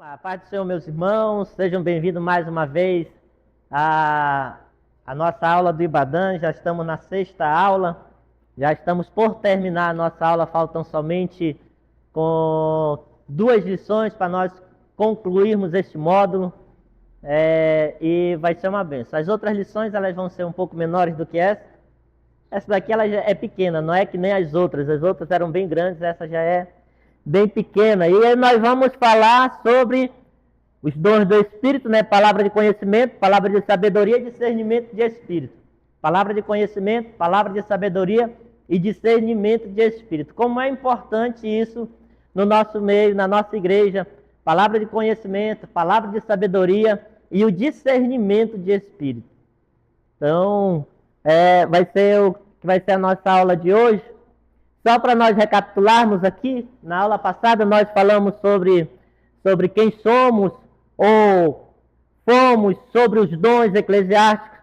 A paz do Senhor, meus irmãos, sejam bem-vindos mais uma vez à nossa aula do Ibadan. Já estamos na sexta aula, já estamos por terminar a nossa aula, faltam somente com 2 lições para nós concluirmos este módulo, e vai ser uma bênção. As outras lições elas vão ser um pouco menores do que essa. Essa daqui ela já é pequena, não é que nem as outras eram bem grandes, essa já é bem pequena. E aí nós vamos falar sobre os dons do Espírito, né? Palavra de conhecimento, palavra de sabedoria e discernimento de Espírito. Palavra de conhecimento, palavra de sabedoria e discernimento de Espírito. Como é importante isso no nosso meio, na nossa igreja. Palavra de conhecimento, palavra de sabedoria e o discernimento de Espírito. Então, vai ser a nossa aula de hoje. Só para nós recapitularmos aqui, na aula passada nós falamos sobre quem somos ou fomos, sobre os dons eclesiásticos,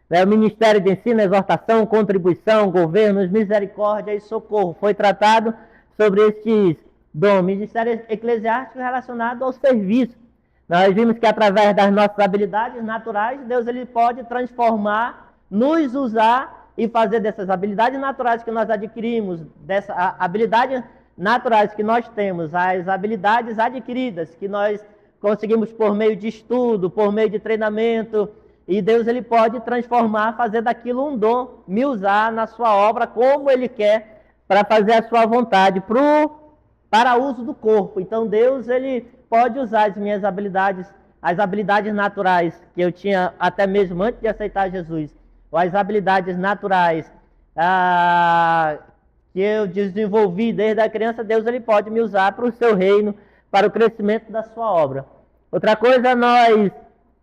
né? O ministério de ensino, exortação, contribuição, governos, misericórdia e socorro. Foi tratado sobre estes dons. Ministério eclesiástico relacionado ao serviço. Nós vimos que através das nossas habilidades naturais, Deus ele pode transformar, nos usar e fazer dessas habilidades naturais que nós adquirimos, dessas habilidades naturais que nós temos, as habilidades adquiridas que nós conseguimos por meio de estudo, por meio de treinamento, e Deus ele pode transformar, fazer daquilo um dom, me usar na sua obra como Ele quer, para fazer a sua vontade, para uso do corpo. Então Deus ele pode usar as minhas habilidades, as habilidades naturais que eu tinha até mesmo antes de aceitar Jesus, ou as habilidades naturais que eu desenvolvi desde a criança. Deus ele pode me usar para o seu reino, para o crescimento da sua obra. Outra coisa, nós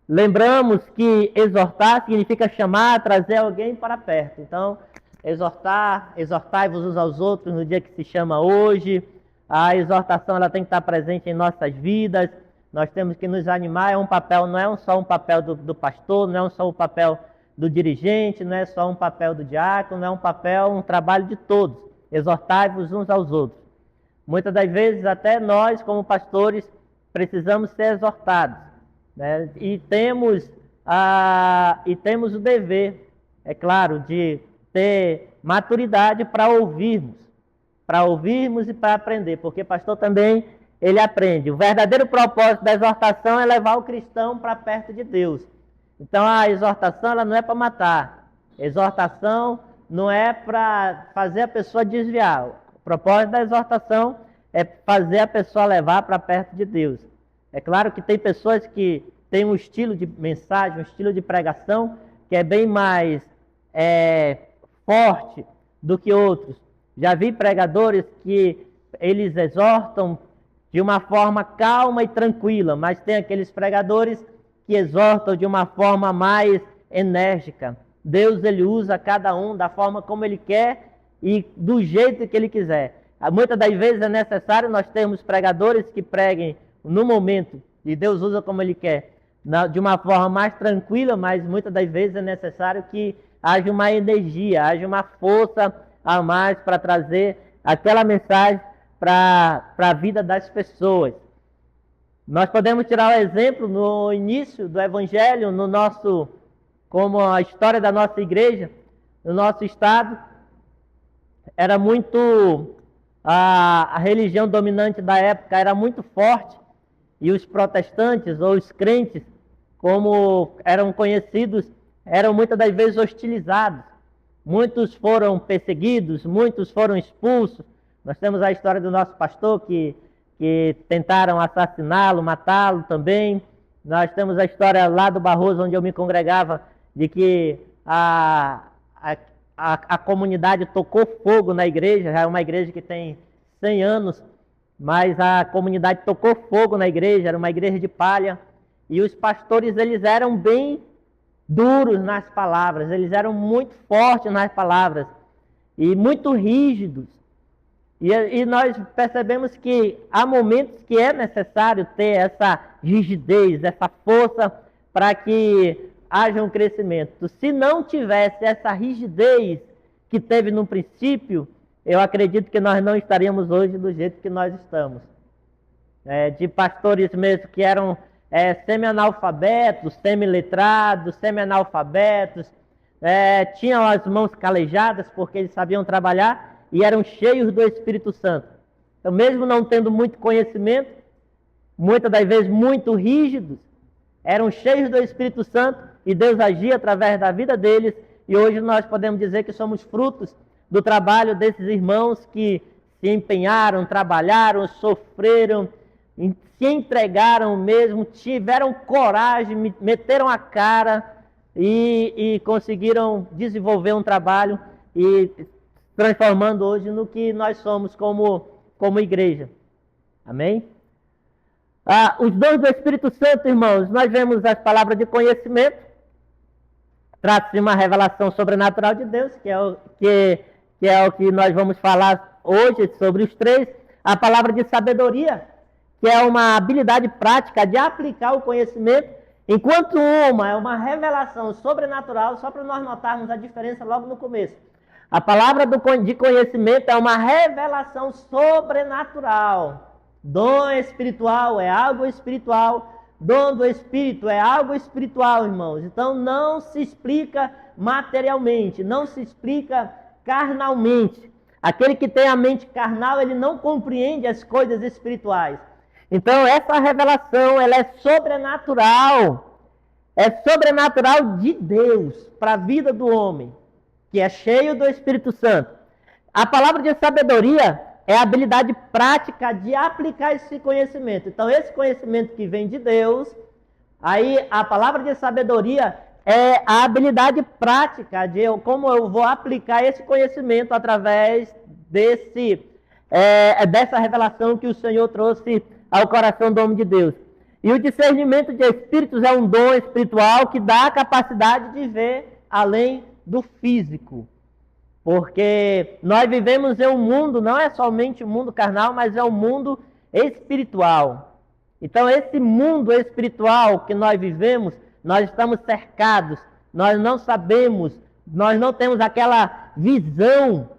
lembramos que exortar significa chamar, trazer alguém para perto. Então, exortai-vos uns aos outros no dia que se chama hoje. A exortação ela tem que estar presente em nossas vidas. Nós temos que nos animar. Não é só um papel do pastor, não é só um papel do dirigente, não é só um papel do diácono, não é um trabalho de todos. Exortai-vos uns aos outros. Muitas das vezes até nós, como pastores, precisamos ser exortados, né? E temos o dever, é claro, de ter maturidade para ouvirmos e para aprender, porque pastor também ele aprende. O verdadeiro propósito da exortação é levar o cristão para perto de Deus. Então a exortação ela não é para matar. A exortação não é para fazer a pessoa desviar. O propósito da exortação é fazer a pessoa levar para perto de Deus. É claro que tem pessoas que têm um estilo de mensagem, um estilo de pregação que é bem mais forte do que outros. Já vi pregadores que eles exortam de uma forma calma e tranquila, mas tem aqueles pregadores que exortam de uma forma mais enérgica. Deus ele usa cada um da forma como Ele quer e do jeito que Ele quiser. Muitas das vezes é necessário nós termos pregadores que preguem no momento, e Deus usa como Ele quer, de uma forma mais tranquila, mas muitas das vezes é necessário que haja uma energia, haja uma força a mais para trazer aquela mensagem para a vida das pessoas. Nós podemos tirar o exemplo no início do Evangelho, como a história da nossa igreja, no nosso estado, era muito, a religião dominante da época era muito forte, e os protestantes, ou os crentes, como eram conhecidos, eram muitas das vezes hostilizados. Muitos foram perseguidos, muitos foram expulsos. Nós temos a história do nosso pastor que tentaram assassiná-lo, matá-lo também. Nós temos a história lá do Barroso, onde eu me congregava, de que a comunidade tocou fogo na igreja. É uma igreja que tem 100 anos, mas a comunidade tocou fogo na igreja, era uma igreja de palha. E os pastores, eles eram bem duros nas palavras, eles eram muito fortes nas palavras e muito rígidos. E nós percebemos que há momentos que é necessário ter essa rigidez, essa força para que haja um crescimento. Se não tivesse essa rigidez que teve no princípio, eu acredito que nós não estaríamos hoje do jeito que nós estamos. de pastores mesmo que eram semi-analfabetos, semi-letrados, semi-analfabetos, tinham as mãos calejadas porque eles sabiam trabalhar e eram cheios do Espírito Santo. Então, mesmo não tendo muito conhecimento, muitas das vezes muito rígidos, eram cheios do Espírito Santo e Deus agia através da vida deles. E hoje nós podemos dizer que somos frutos do trabalho desses irmãos que se empenharam, trabalharam, sofreram, se entregaram mesmo, tiveram coragem, meteram a cara e conseguiram desenvolver um trabalho e transformando hoje no que nós somos como igreja. Amém? Os dons do Espírito Santo, irmãos, nós vemos as palavras de conhecimento. Trata-se de uma revelação sobrenatural de Deus, que é o que nós vamos falar hoje sobre os três. A palavra de sabedoria, que é uma habilidade prática de aplicar o conhecimento, enquanto uma é uma revelação sobrenatural, só para nós notarmos a diferença logo no começo. A palavra de conhecimento é uma revelação sobrenatural. Dom espiritual é algo espiritual. Dom do Espírito é algo espiritual, irmãos. Então não se explica materialmente, não se explica carnalmente. Aquele que tem a mente carnal, ele não compreende as coisas espirituais. Então essa revelação, ela é sobrenatural. É sobrenatural de Deus para a vida do homem, que é cheio do Espírito Santo. A palavra de sabedoria é a habilidade prática de aplicar esse conhecimento. Então, esse conhecimento que vem de Deus, aí a palavra de sabedoria é a habilidade prática de como eu vou aplicar esse conhecimento através dessa revelação que o Senhor trouxe ao coração do homem de Deus. E o discernimento de espíritos é um dom espiritual que dá a capacidade de ver além do físico. Porque nós vivemos em um mundo, não é somente um mundo carnal, mas é um mundo espiritual. Então esse mundo espiritual que nós vivemos, nós estamos cercados, nós não sabemos, nós não temos aquela visão.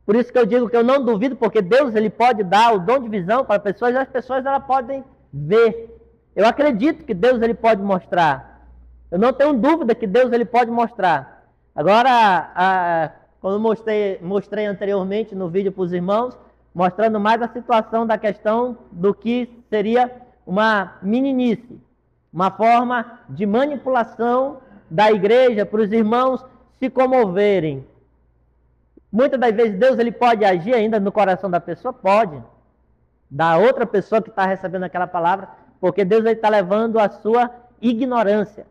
Por isso que eu digo que eu não duvido, porque Deus ele pode dar o dom de visão para pessoas, e as pessoas elas podem ver. Eu acredito que Deus ele pode mostrar. Eu não tenho dúvida que Deus ele pode mostrar. Agora, quando mostrei anteriormente no vídeo para os irmãos, mostrando mais a situação da questão do que seria uma meninice, uma forma de manipulação da igreja para os irmãos se comoverem. Muitas das vezes Deus ele pode agir ainda no coração da pessoa, pode, da outra pessoa que está recebendo aquela palavra, porque Deus está levando a sua ignorância.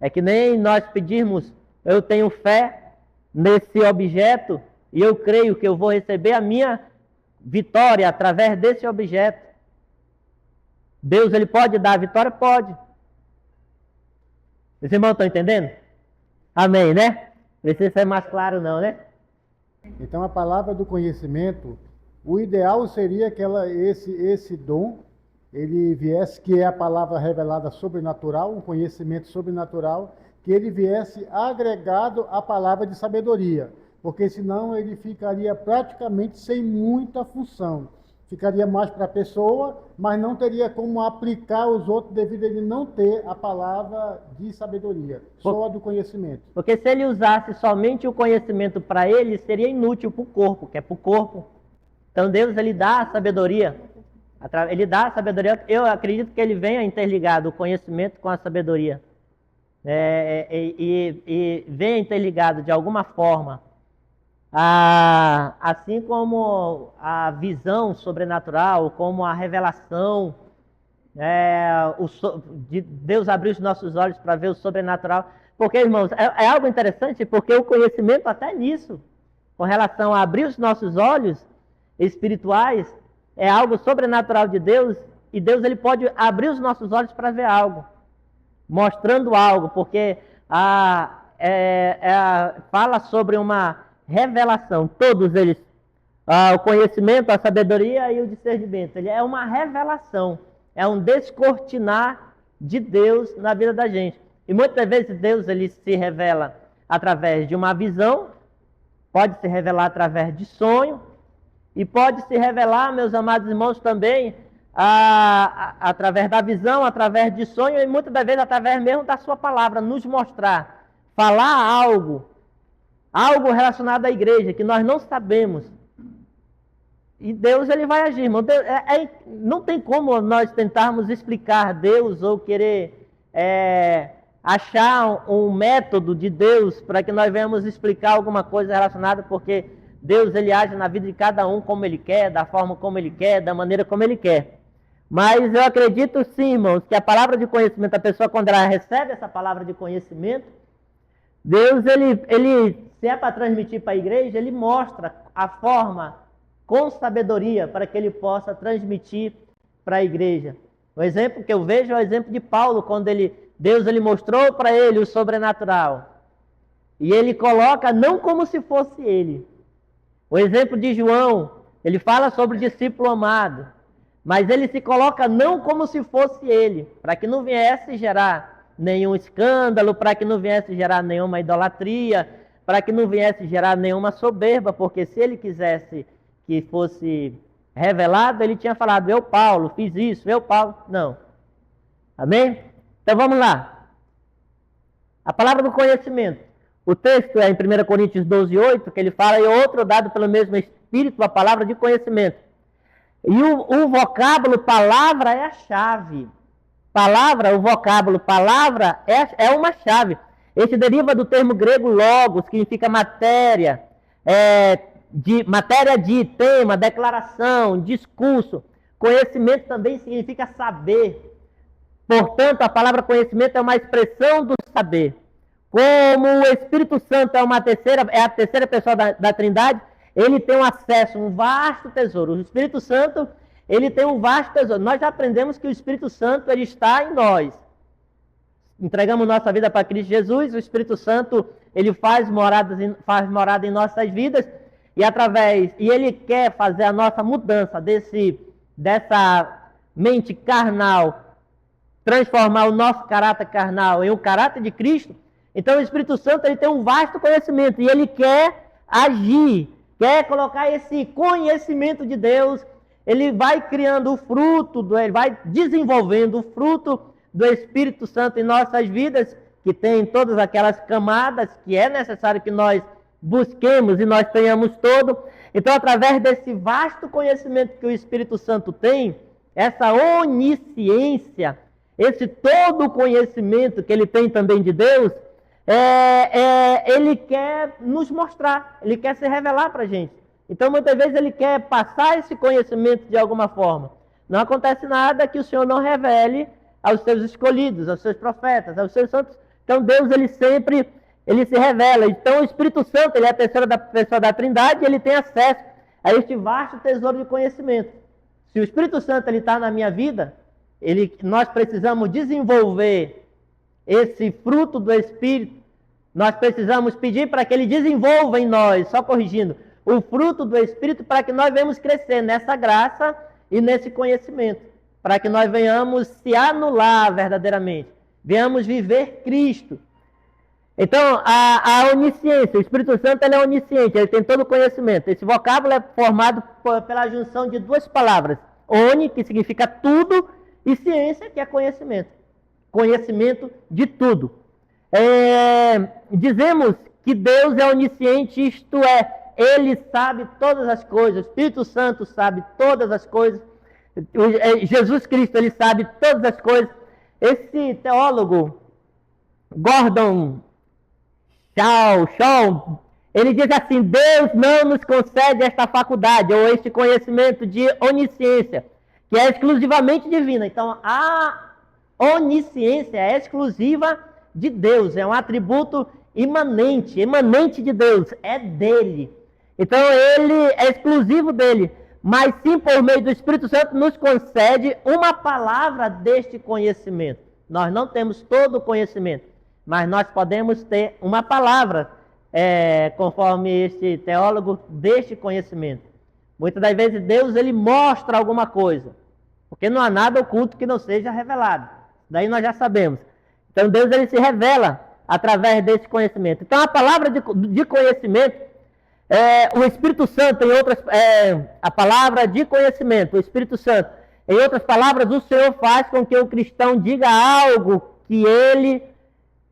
É que nem nós pedirmos, eu tenho fé nesse objeto e eu creio que eu vou receber a minha vitória através desse objeto. Deus ele pode dar a vitória? Pode. Os irmãos estão entendendo? Amém, né? Precisa ser mais claro não, né? Então a palavra do conhecimento, o ideal seria que esse dom, ele viesse, que é a palavra revelada sobrenatural, um conhecimento sobrenatural, que ele viesse agregado à palavra de sabedoria, porque senão ele ficaria praticamente sem muita função. Ficaria mais para a pessoa, mas não teria como aplicar os outros devido a ele não ter a palavra de sabedoria, só a do conhecimento. Porque se ele usasse somente o conhecimento para ele, seria inútil para o corpo, que é para o corpo. Então Deus ele dá a sabedoria. Ele dá a sabedoria. Eu acredito que ele venha interligado o conhecimento com a sabedoria. E venha interligado de alguma forma, assim como a visão sobrenatural, como a revelação, de Deus abrir os nossos olhos para ver o sobrenatural. Porque, irmãos, é algo interessante, porque o conhecimento até nisso, com relação a abrir os nossos olhos espirituais, é algo sobrenatural de Deus, e Deus ele pode abrir os nossos olhos para ver algo, mostrando algo, porque fala sobre uma revelação, todos eles, o conhecimento, a sabedoria e o discernimento, ele é uma revelação, é um descortinar de Deus na vida da gente. E muitas vezes Deus ele se revela através de uma visão, pode se revelar através de sonho, e pode se revelar, meus amados irmãos, também através da visão, através de sonho e muitas das vezes através mesmo da sua palavra, nos mostrar, falar algo relacionado à igreja que nós não sabemos. E Deus, ele vai agir, irmão. Deus, não tem como nós tentarmos explicar Deus ou querer achar um método de Deus para que nós venhamos explicar alguma coisa relacionada, porque Deus, ele age na vida de cada um como ele quer, da forma como ele quer, da maneira como ele quer. Mas eu acredito sim, irmãos, que a palavra de conhecimento, a pessoa quando ela recebe essa palavra de conhecimento, Deus, ele se é para transmitir para a igreja, ele mostra a forma com sabedoria para que ele possa transmitir para a igreja. O exemplo que eu vejo é o exemplo de Paulo, quando Deus ele mostrou para ele o sobrenatural. E ele coloca não como se fosse ele. O exemplo de João, ele fala sobre o discípulo amado, mas ele se coloca não como se fosse ele, para que não viesse gerar nenhum escândalo, para que não viesse gerar nenhuma idolatria, para que não viesse gerar nenhuma soberba, porque se ele quisesse que fosse revelado, ele tinha falado, eu Paulo, fiz isso, eu Paulo, não. Amém? Então vamos lá. A palavra do conhecimento. O texto é em 1 Coríntios 12:8, que ele fala, e outro dado pelo mesmo Espírito, a palavra de conhecimento. E o vocábulo palavra é a chave. Palavra, o vocábulo palavra é uma chave. Este deriva do termo grego logos, que significa matéria, matéria de tema, declaração, discurso. Conhecimento também significa saber. Portanto, a palavra conhecimento é uma expressão do saber. Como o Espírito Santo é a terceira pessoa da Trindade, ele tem um acesso, um vasto tesouro. O Espírito Santo, ele tem um vasto tesouro. Nós já aprendemos que o Espírito Santo, ele está em nós. Entregamos nossa vida para Cristo Jesus, o Espírito Santo, ele faz morada em nossas vidas, e ele quer fazer a nossa mudança dessa mente carnal, transformar o nosso caráter carnal em um caráter de Cristo. Então o Espírito Santo, ele tem um vasto conhecimento e ele quer agir, quer colocar esse conhecimento de Deus. Ele vai criando o fruto, ele vai desenvolvendo o fruto do Espírito Santo em nossas vidas, que tem todas aquelas camadas que é necessário que nós busquemos e nós tenhamos todo. Então, através desse vasto conhecimento que o Espírito Santo tem, essa onisciência, esse todo conhecimento que ele tem também de Deus, ele quer nos mostrar, ele quer se revelar para a gente. Então, muitas vezes, ele quer passar esse conhecimento de alguma forma. Não acontece nada que o Senhor não revele aos seus escolhidos, aos seus profetas, aos seus santos. Então, Deus, ele sempre se revela. Então, o Espírito Santo, ele é a terceira pessoa da Trindade, e ele tem acesso a este vasto tesouro de conhecimento. Se o Espírito Santo está na minha vida, nós precisamos desenvolver esse fruto do Espírito. Nós precisamos pedir para que ele desenvolva em nós, só corrigindo, o fruto do Espírito, para que nós venhamos crescer nessa graça e nesse conhecimento, para que nós venhamos se anular verdadeiramente, venhamos viver Cristo. Então, a onisciência, o Espírito Santo, ele é onisciente, ele tem todo o conhecimento. Esse vocábulo é formado pela junção de duas palavras, oni, que significa tudo, e ciência, que é conhecimento. Conhecimento de tudo. Dizemos que Deus é onisciente, isto é, ele sabe todas as coisas, o Espírito Santo sabe todas as coisas, Jesus Cristo, ele sabe todas as coisas. Esse teólogo, Gordon Shaw, ele diz assim, Deus não nos concede esta faculdade, ou este conhecimento de onisciência, que é exclusivamente divina. Então, a onisciência é exclusiva de Deus, é um atributo emanente de Deus, é dele. Então, ele é exclusivo dele, mas sim por meio do Espírito Santo nos concede uma palavra deste conhecimento. Nós não temos todo o conhecimento, mas nós podemos ter uma palavra, conforme este teólogo, deste conhecimento. Muitas das vezes Deus, ele mostra alguma coisa, porque não há nada oculto que não seja revelado. Daí nós já sabemos. Então Deus, ele se revela através desse conhecimento. Então a palavra de conhecimento, o Espírito Santo, a palavra de conhecimento, o Espírito Santo, Em outras palavras, o Senhor faz com que o cristão diga algo que ele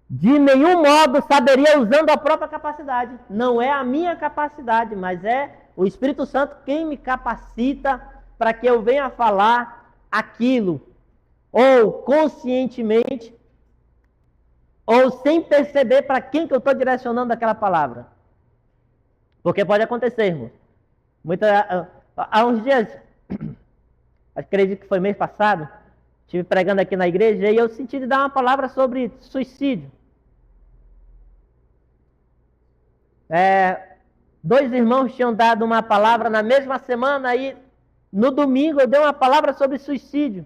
de nenhum modo saberia usando a própria capacidade. Não é a minha capacidade, mas é o Espírito Santo quem me capacita para que eu venha falar aquilo, ou conscientemente, ou sem perceber para quem que eu estou direcionando aquela palavra. Porque pode acontecer, irmão. Há uns dias, acredito que foi mês passado, estive pregando aqui na igreja e eu senti de dar uma palavra sobre suicídio. Dois irmãos tinham dado uma palavra na mesma semana e no domingo eu dei uma palavra sobre suicídio.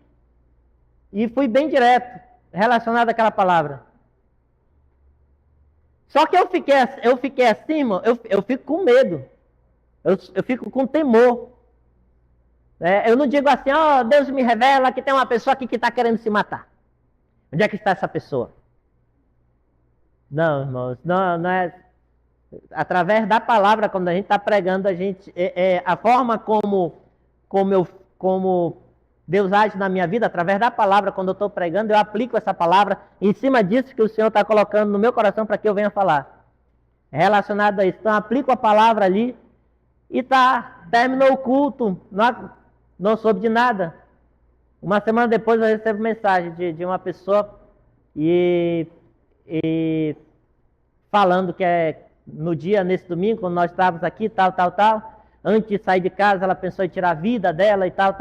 E fui bem direto, relacionado àquela palavra. Só que eu fiquei assim, irmão, eu fico com medo. Eu fico com temor. Eu não digo assim, Deus me revela que tem uma pessoa aqui que está querendo se matar. Onde é que está essa pessoa? Não, irmãos, não é... Através da palavra, quando a gente está pregando, a forma como Deus age na minha vida, através da palavra, quando eu estou pregando, eu aplico essa palavra em cima disso que o Senhor está colocando no meu coração para que eu venha falar. É relacionado a isso. Então, eu aplico a palavra ali e terminou o culto, não soube de nada. Uma semana depois eu recebo mensagem de uma pessoa e falando que nesse domingo, quando nós estávamos aqui, tal, antes de sair de casa, ela pensou em tirar a vida dela e tal.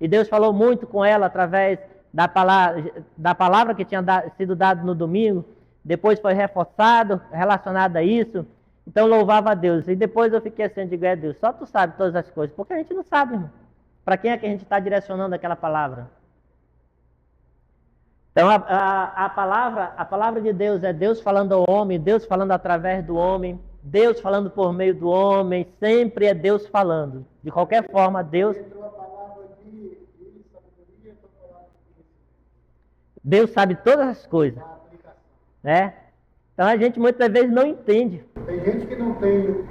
E Deus falou muito com ela através da palavra que tinha sido dada no domingo. Depois foi reforçado, relacionado a isso. Então louvava a Deus. E depois eu fiquei assim, digo, Deus, só tu sabe todas as coisas. Porque a gente não sabe, irmão. Para quem é que a gente está direcionando aquela palavra? Então a palavra de Deus é Deus falando ao homem, Deus falando através do homem, Deus falando por meio do homem, sempre é Deus falando. De qualquer forma, Deus sabe todas as coisas. Né? Então a gente muitas vezes não entende. Tem gente que não tem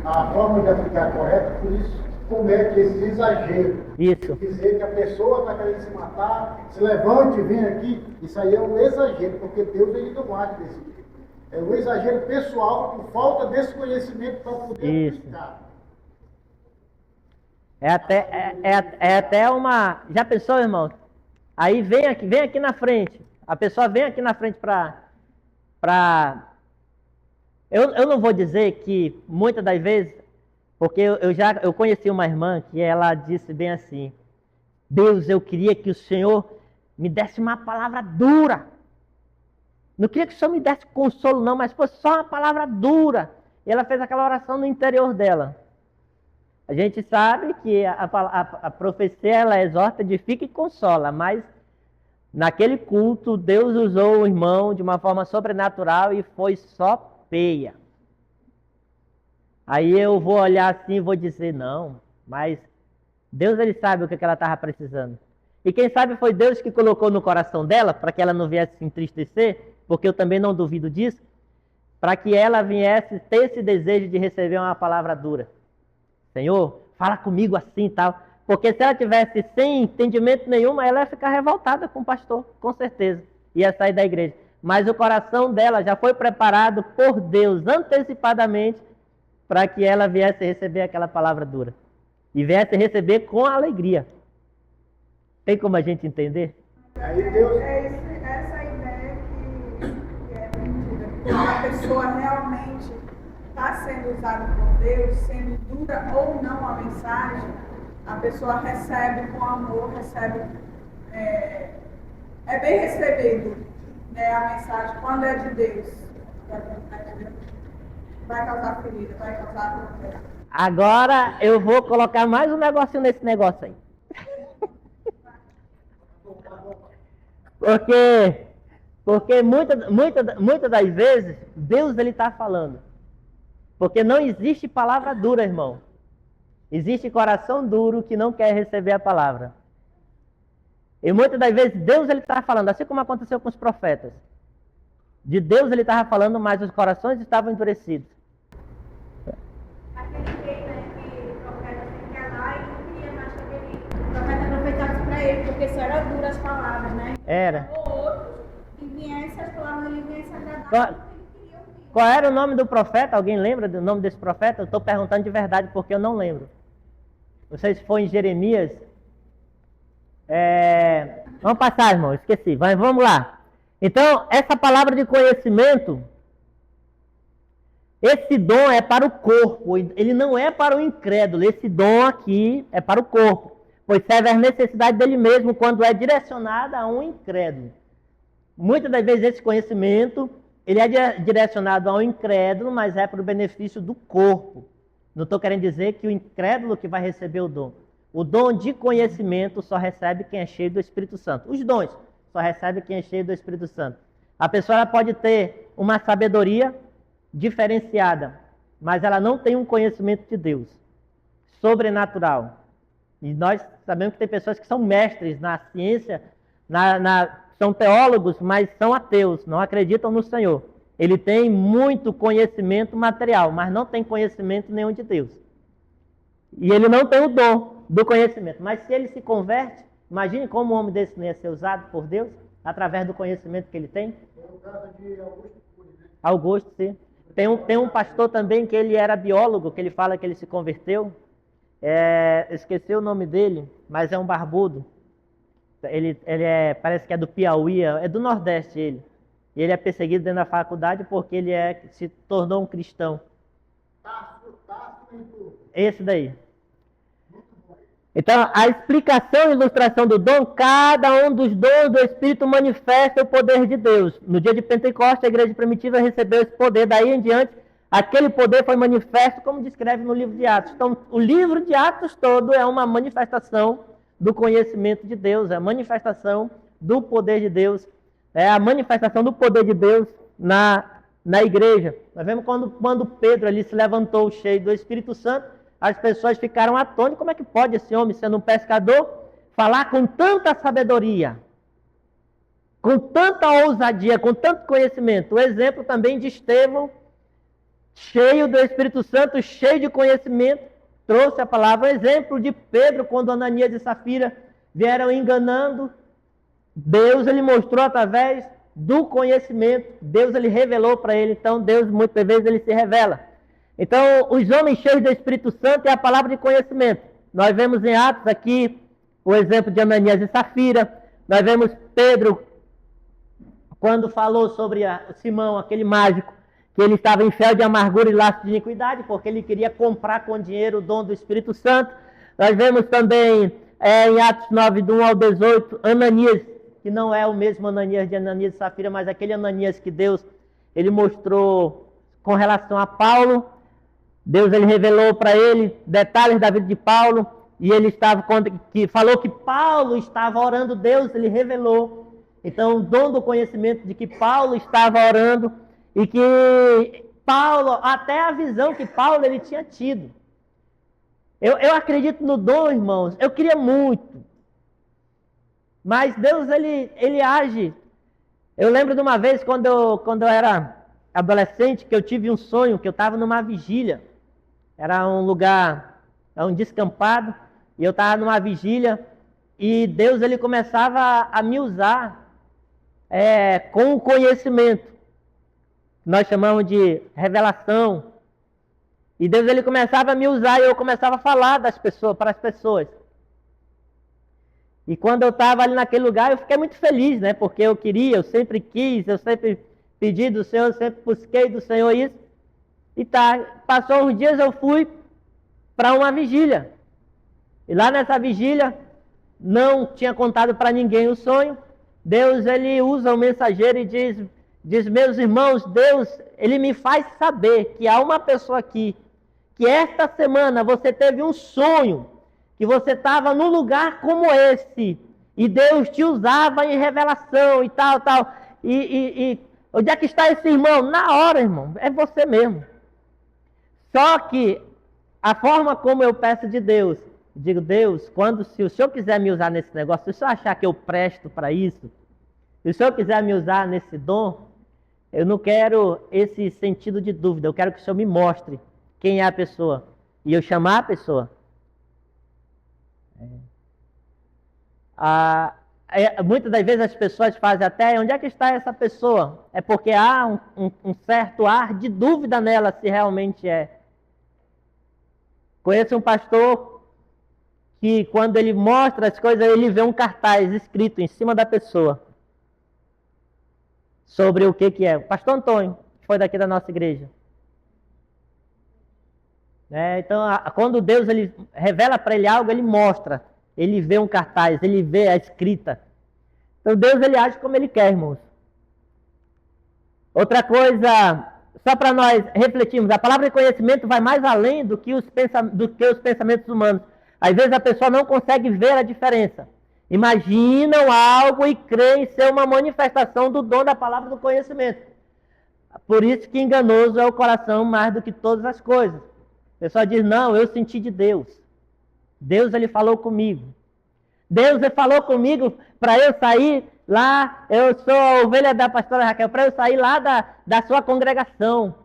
a forma de aplicar correta, por isso comete esse exagero. Isso. Dizer que a pessoa está querendo se matar, se levante e vem aqui, isso aí é um exagero, porque Deus ele não age desse jeito. É um exagero pessoal por falta desse conhecimento para poder aplicar. É até uma... Já pensou, irmão? Aí vem aqui na frente. A pessoa vem aqui na frente para... Eu não vou dizer que muitas das vezes, porque eu conheci uma irmã que ela disse bem assim, Deus, eu queria que o Senhor me desse uma palavra dura. Não queria que o Senhor me desse consolo não, mas fosse só uma palavra dura. E ela fez aquela oração no interior dela. A gente sabe que a profecia ela exorta, edifica e consola, mas naquele culto Deus usou o irmão de uma forma sobrenatural e foi só peia. Aí eu vou olhar assim e vou dizer, não, mas Deus ele sabe o que ela estava precisando. E quem sabe foi Deus que colocou no coração dela, para que ela não viesse se entristecer, porque eu também não duvido disso, para que ela viesse ter esse desejo de receber uma palavra dura. Senhor, fala comigo assim e tal. Porque se ela tivesse sem entendimento nenhum, ela ia ficar revoltada com o pastor, com certeza. Ia sair da igreja. Mas o coração dela já foi preparado por Deus antecipadamente para que ela viesse receber aquela palavra dura. E viesse receber com alegria. Tem como a gente entender? Aí Deus... Essa ideia que é mentira. Quando a pessoa realmente está sendo usada por Deus, sendo dura ou não a mensagem, a pessoa recebe com amor, recebe... É bem recebido, né, a mensagem quando é de Deus. Vai causar ferida, vai causar problema. Agora eu vou colocar mais um negocinho nesse negócio aí. Porque muitas das vezes Deus ele está falando. Porque não existe palavra dura, irmão. Existe coração duro que não quer receber a palavra. E muitas das vezes Deus ele está falando, assim como aconteceu com os profetas. De Deus ele estava falando, mas os corações estavam endurecidos. Aquele rei, né, que o profeta se enganar e não queria mais saber porque só era dura as palavras, né? Era. Ou outros, e viesse as palavras, ele viesse agradável. Qual era o nome do profeta? Alguém lembra do nome desse profeta? Eu estou perguntando de verdade porque eu não lembro. Não sei se foi em Jeremias. Vamos passar, irmão, esqueci. Vamos lá. Então, essa palavra de conhecimento, esse dom é para o corpo, ele não é para o incrédulo. Esse dom aqui é para o corpo, pois serve às necessidades dele mesmo quando é direcionado a um incrédulo. Muitas das vezes esse conhecimento, ele é direcionado ao incrédulo, mas é para o benefício do corpo. Não estou querendo dizer que o incrédulo que vai receber o dom. O dom de conhecimento só recebe quem é cheio do Espírito Santo. Os dons só recebe quem é cheio do Espírito Santo. A pessoa ela pode ter uma sabedoria diferenciada, mas ela não tem um conhecimento de Deus, sobrenatural. E nós sabemos que tem pessoas que são mestres na ciência, são teólogos, mas são ateus, não acreditam no Senhor. Ele tem muito conhecimento material, mas não tem conhecimento nenhum de Deus. E ele não tem o dom do conhecimento. Mas se ele se converte, imagine como um homem desse não ia ser usado por Deus, através do conhecimento que ele tem. É o caso de Augusto Cury, né? Augusto, sim. Tem um pastor também que ele era biólogo, que ele fala que ele se converteu. Esqueci o nome dele, mas é um barbudo. Ele parece que é do Piauí, é do Nordeste ele. E ele é perseguido dentro da faculdade porque ele se tornou um cristão. Esse daí. Então, a explicação e ilustração do dom, cada um dos dons do Espírito manifesta o poder de Deus. No dia de Pentecostes, a igreja primitiva recebeu esse poder. Daí em diante, aquele poder foi manifesto, como descreve no livro de Atos. Então, o livro de Atos todo é uma manifestação do conhecimento de Deus, é a manifestação do poder de Deus, é a manifestação do poder de Deus na igreja. Nós vemos quando Pedro ali se levantou cheio do Espírito Santo, as pessoas ficaram atônitas. Como é que pode esse homem, sendo um pescador, falar com tanta sabedoria, com tanta ousadia, com tanto conhecimento? O exemplo também de Estevão, cheio do Espírito Santo, cheio de conhecimento, trouxe a palavra. O exemplo de Pedro, quando Ananias e Safira vieram enganando, Deus ele mostrou através do conhecimento, Deus ele revelou para ele. Então Deus muitas vezes ele se revela. Então os homens cheios do Espírito Santo é a palavra de conhecimento. Nós vemos em Atos aqui o exemplo de Ananias e Safira. Nós vemos Pedro quando falou sobre Simão, aquele mágico, que ele estava em fel de amargura e laço de iniquidade, porque ele queria comprar com dinheiro o dom do Espírito Santo. Nós vemos também em Atos 9, do 1 ao 18, Ananias, que não é o mesmo Ananias de Ananias e Safira, mas aquele Ananias que Deus ele mostrou com relação a Paulo. Deus ele revelou para ele detalhes da vida de Paulo, e ele falou que Paulo estava orando, Deus ele revelou. Então, o dom do conhecimento de que Paulo estava orando, e que Paulo, até a visão que Paulo ele tinha tido. Eu acredito no dom, irmãos, eu queria muito. Mas Deus, ele age. Eu lembro de uma vez, quando eu era adolescente, que eu tive um sonho, que eu estava numa vigília. Era um lugar, um descampado, e eu estava numa vigília, e Deus, ele começava a me usar com o conhecimento. Nós chamamos de revelação. E Deus ele começava a me usar e eu começava a falar para as pessoas. E quando eu estava ali naquele lugar, eu fiquei muito feliz, né? Porque eu sempre quis, eu sempre pedi do Senhor, eu sempre busquei do Senhor isso. E passou uns dias, eu fui para uma vigília. E lá nessa vigília, não tinha contado para ninguém o sonho. Deus ele usa o mensageiro e diz, meus irmãos, Deus, ele me faz saber que há uma pessoa aqui, que esta semana você teve um sonho, que você estava num lugar como esse, e Deus te usava em revelação e tal. E onde é que está esse irmão? Na hora, irmão, é você mesmo. Só que a forma como eu peço de Deus, digo, Deus, se o Senhor quiser me usar nesse negócio, se o Senhor achar que eu presto para isso, se o Senhor quiser me usar nesse dom, eu não quero esse sentido de dúvida, eu quero que o Senhor me mostre quem é a pessoa. E eu chamar a pessoa. Muitas das vezes as pessoas fazem até, onde é que está essa pessoa? É porque há um certo ar de dúvida nela se realmente é. Conheço um pastor que quando ele mostra as coisas, ele vê um cartaz escrito em cima da pessoa sobre o que é. O pastor Antônio, que foi daqui da nossa igreja. Então, quando Deus ele revela para ele algo, ele mostra. Ele vê um cartaz, ele vê a escrita. Então, Deus ele age como ele quer, irmãos. Outra coisa, só para nós refletirmos, a palavra de conhecimento vai mais além do que os pensamentos humanos. Às vezes a pessoa não consegue ver a diferença. Imaginam algo e creem ser uma manifestação do dom da palavra do conhecimento. Por isso que enganoso é o coração mais do que todas as coisas. A pessoa diz, não, eu senti de Deus. Deus ele falou comigo. Deus ele falou comigo para eu sair lá, eu sou a ovelha da pastora Raquel, para eu sair lá da sua congregação.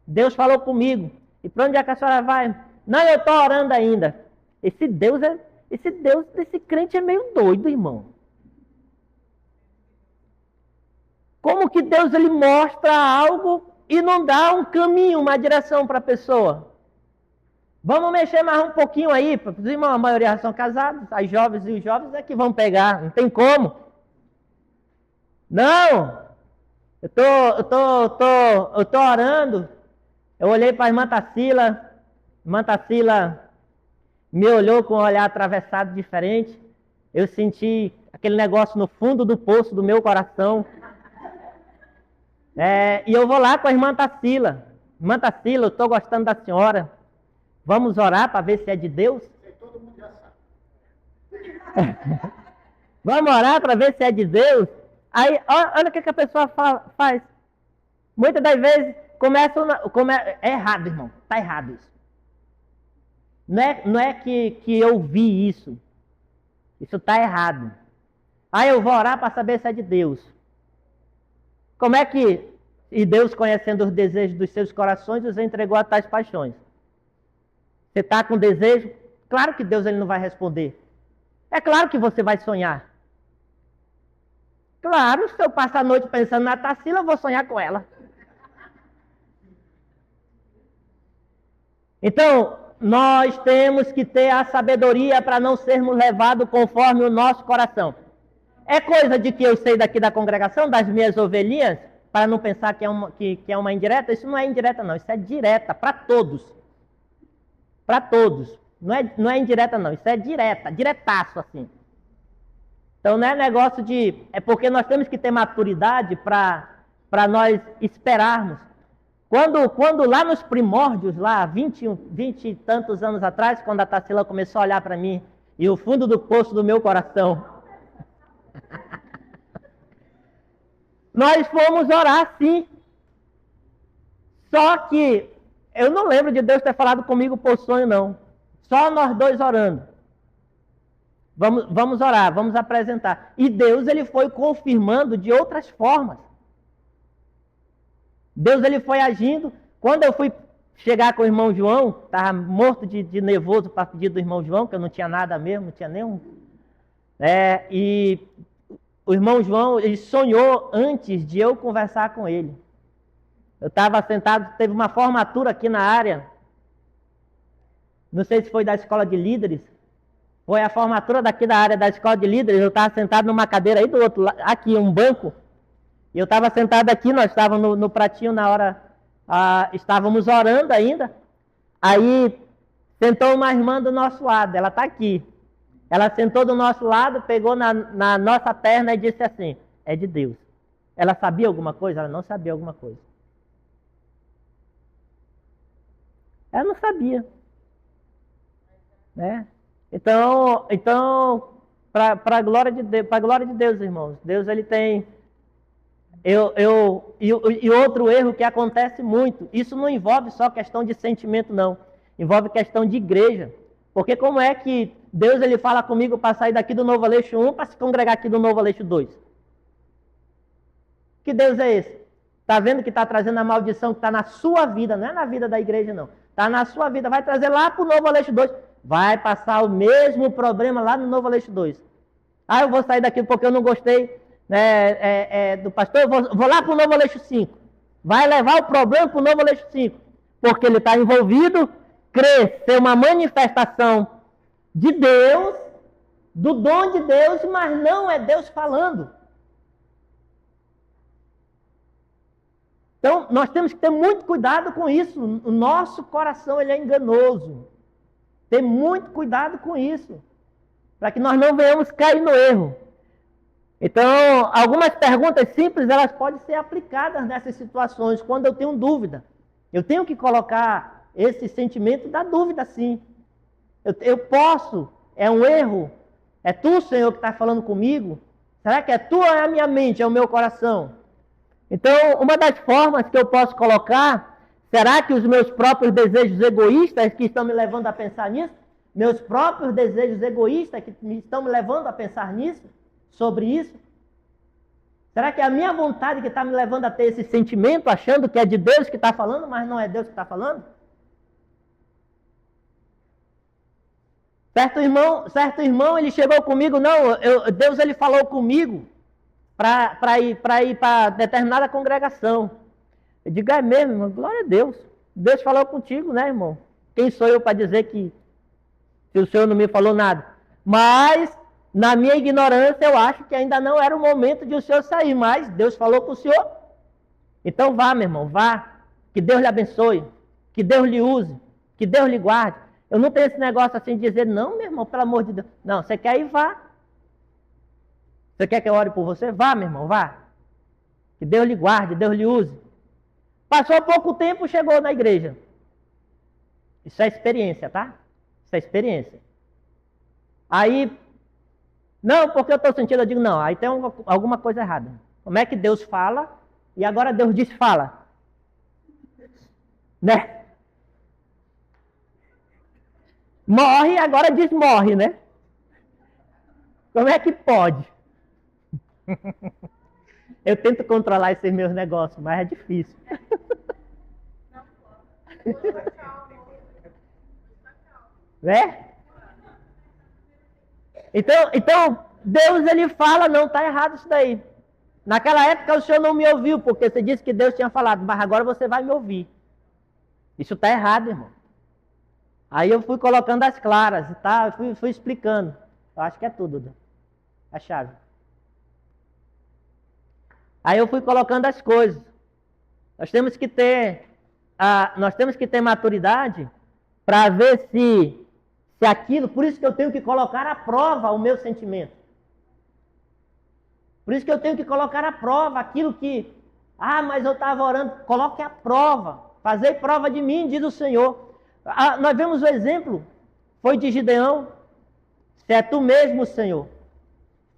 Deus falou comigo. E para onde é que a senhora vai? Não, eu estou orando ainda. Esse Deus desse crente é meio doido, irmão. Como que Deus ele mostra algo e não dá um caminho, uma direção para a pessoa? Vamos mexer mais um pouquinho aí, porque a maioria já são casados, as jovens e os jovens é que vão pegar, não tem como. Não, eu tô orando, eu olhei para a irmã Tarsila me olhou com um olhar atravessado diferente, eu senti aquele negócio no fundo do poço do meu coração, e eu vou lá com a irmã Tarsila, eu estou gostando da senhora, vamos orar para ver se é de Deus? Todo mundo já sabe. Vamos orar para ver se é de Deus? Aí, olha o que a pessoa faz. Muitas das vezes é errado, irmão. Está errado isso. Não é que eu vi isso. Isso está errado. Aí eu vou orar para saber se é de Deus. Como é que... E Deus, conhecendo os desejos dos seus corações, os entregou a tais paixões. Você está com desejo? Claro que Deus ele não vai responder. É claro que você vai sonhar. Claro, se eu passar a noite pensando na Tarsila, eu vou sonhar com ela. Então, nós temos que ter a sabedoria para não sermos levados conforme o nosso coração. É coisa de que eu sei daqui da congregação, das minhas ovelhinhas, para não pensar que é uma indireta. Isso não é indireta não, isso é direta para todos. Para todos. Não é indireta não, isso é direta, diretaço assim. Então não é negócio de... É porque nós temos que ter maturidade para nós esperarmos. Quando lá nos primórdios, lá 20 e tantos anos atrás, quando a Tarsila começou a olhar para mim, e o fundo do poço do meu coração, nós fomos orar sim. Só que eu não lembro de Deus ter falado comigo por sonho não. Só nós dois orando. Vamos orar, vamos apresentar. E Deus ele foi confirmando de outras formas. Deus ele foi agindo. Quando eu fui chegar com o irmão João, estava morto de nervoso para pedir do irmão João, que eu não tinha nada mesmo, não tinha nenhum. E o irmão João, ele sonhou antes de eu conversar com ele. Eu estava sentado, teve uma formatura aqui na área. Não sei se foi da escola de líderes. Foi a formatura daqui da área da escola de líderes. Eu estava sentado numa cadeira aí do outro lado, aqui, um banco. E eu estava sentado aqui, nós estávamos no pratinho na hora, estávamos orando ainda. Aí sentou uma irmã do nosso lado, ela está aqui. Ela sentou do nosso lado, pegou na nossa perna e disse assim, é de Deus. Ela sabia alguma coisa? Ela não sabia alguma coisa. Ela não sabia. Né? Então para a glória de Deus, irmãos, Deus ele tem... E outro erro que acontece muito, isso não envolve só questão de sentimento não, envolve questão de igreja. Porque como é que Deus ele fala comigo para sair daqui do Novo Aleixo 1 para se congregar aqui do Novo Aleixo 2? Que Deus é esse? Está vendo que está trazendo a maldição que está na sua vida, não é na vida da igreja não. Está na sua vida, vai trazer lá para o Novo Aleixo 2. Vai passar o mesmo problema lá no Novo Aleixo 2. Ah, eu vou sair daqui porque eu não gostei do pastor, eu vou lá para o Novo Aleixo 5. Vai levar o problema para o Novo Aleixo 5. Porque ele está envolvido, crê ser uma manifestação de Deus, do dom de Deus, mas não é Deus falando. Então, nós temos que ter muito cuidado com isso. O nosso coração ele é enganoso. Ter muito cuidado com isso, para que nós não venhamos cair no erro. Então, algumas perguntas simples, elas podem ser aplicadas nessas situações, quando eu tenho dúvida. Eu tenho que colocar esse sentimento da dúvida, sim. Eu posso, é um erro? É tu, Senhor, que está falando comigo? Será que é tu ou é a minha mente, é o meu coração? Então, uma das formas que eu posso colocar, será que os meus próprios desejos egoístas que estão me levando a pensar nisso? Meus próprios desejos egoístas que estão me levando a pensar nisso? Sobre isso? Será que é a minha vontade que está me levando a ter esse sentimento, achando que é de Deus que está falando, mas não é Deus que está falando? Certo irmão, ele chegou comigo, Deus ele falou comigo para ir para determinada congregação. Eu digo, é mesmo, irmão? Glória a Deus. Deus falou contigo, né, irmão? Quem sou eu para dizer que o Senhor não me falou nada? Mas, na minha ignorância, eu acho que ainda não era o momento de o Senhor sair, mas Deus falou com o Senhor. Então vá, meu irmão, vá. Que Deus lhe abençoe, que Deus lhe use, que Deus lhe guarde. Eu não tenho esse negócio assim de dizer, não, meu irmão, pelo amor de Deus. Não, você quer ir, vá. Você quer que eu ore por você? Vá, meu irmão, vá. Que Deus lhe guarde, Deus lhe use. Passou pouco tempo, chegou na igreja. Isso é experiência, tá? Isso é experiência. Aí, não, porque eu estou sentindo, eu digo, não, aí tem alguma coisa errada. Como é que Deus fala e agora Deus diz fala? Né? Morre e agora diz morre, né? Como é que pode? Eu tento controlar esses meus negócios, mas é difícil. Né? Então, Deus ele fala, não, está errado isso daí. Naquela época o senhor não me ouviu, porque você disse que Deus tinha falado, mas agora você vai me ouvir. Isso está errado, irmão. Aí eu fui colocando as claras, tá? Fui explicando. Eu acho que é tudo, a chave. Aí eu fui colocando as coisas. Nós temos que ter maturidade para ver se aquilo, por isso que eu tenho que colocar à prova o meu sentimento. Por isso que eu tenho que colocar à prova aquilo que, mas eu estava orando, coloque à prova. Fazei prova de mim, diz o Senhor. Nós vemos o exemplo, foi de Gideão. Se é tu mesmo, Senhor.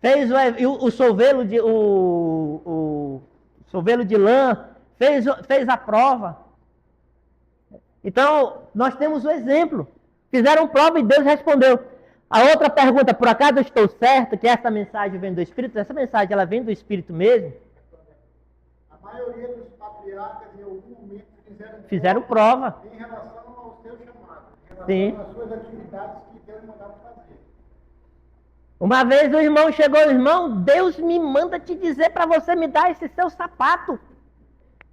Fez o solvelo de lã, fez a prova. Então, nós temos o exemplo. Fizeram prova e Deus respondeu. A outra pergunta, por acaso eu estou certo que essa mensagem vem do Espírito? Essa mensagem ela vem do Espírito mesmo? A maioria dos patriarcas em algum momento fizeram prova. Em relação ao seu chamado, em relação Sim. às suas atividades que Deus mandava fazer. Uma vez o irmão chegou, irmão, Deus me manda te dizer para você me dar esse seu sapato.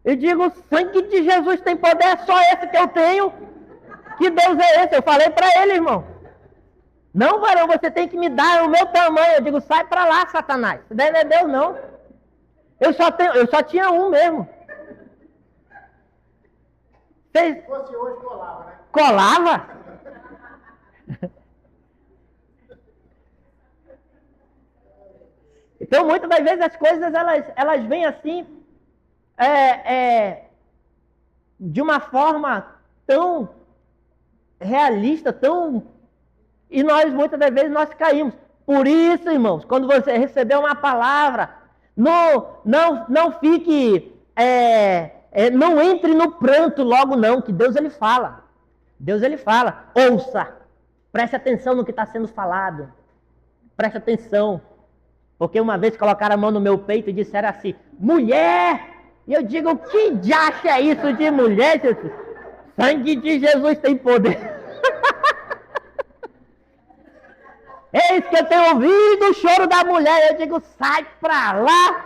Eu digo, o sangue de Jesus tem poder, é só esse que eu tenho. Que Deus é esse? Eu falei para ele, irmão. Não, varão, você tem que me dar o meu tamanho. Eu digo, sai para lá, Satanás. Isso daí não é Deus, não. Eu só tinha um mesmo. Se fosse hoje, colava, né? Colava? Então, muitas das vezes as coisas, elas vêm assim, de uma forma tão realista, e nós, muitas das vezes, nós caímos. Por isso, irmãos, quando você receber uma palavra, não fique, não entre no pranto logo não, que Deus ele fala. Deus ele fala, ouça, preste atenção no que está sendo falado, preste atenção. Porque uma vez colocaram a mão no meu peito e disseram assim, mulher! E eu digo, que diacho é isso de mulher, Jesus? Sangue de Jesus tem poder. Eis que eu tenho ouvido o choro da mulher. Eu digo, sai pra lá.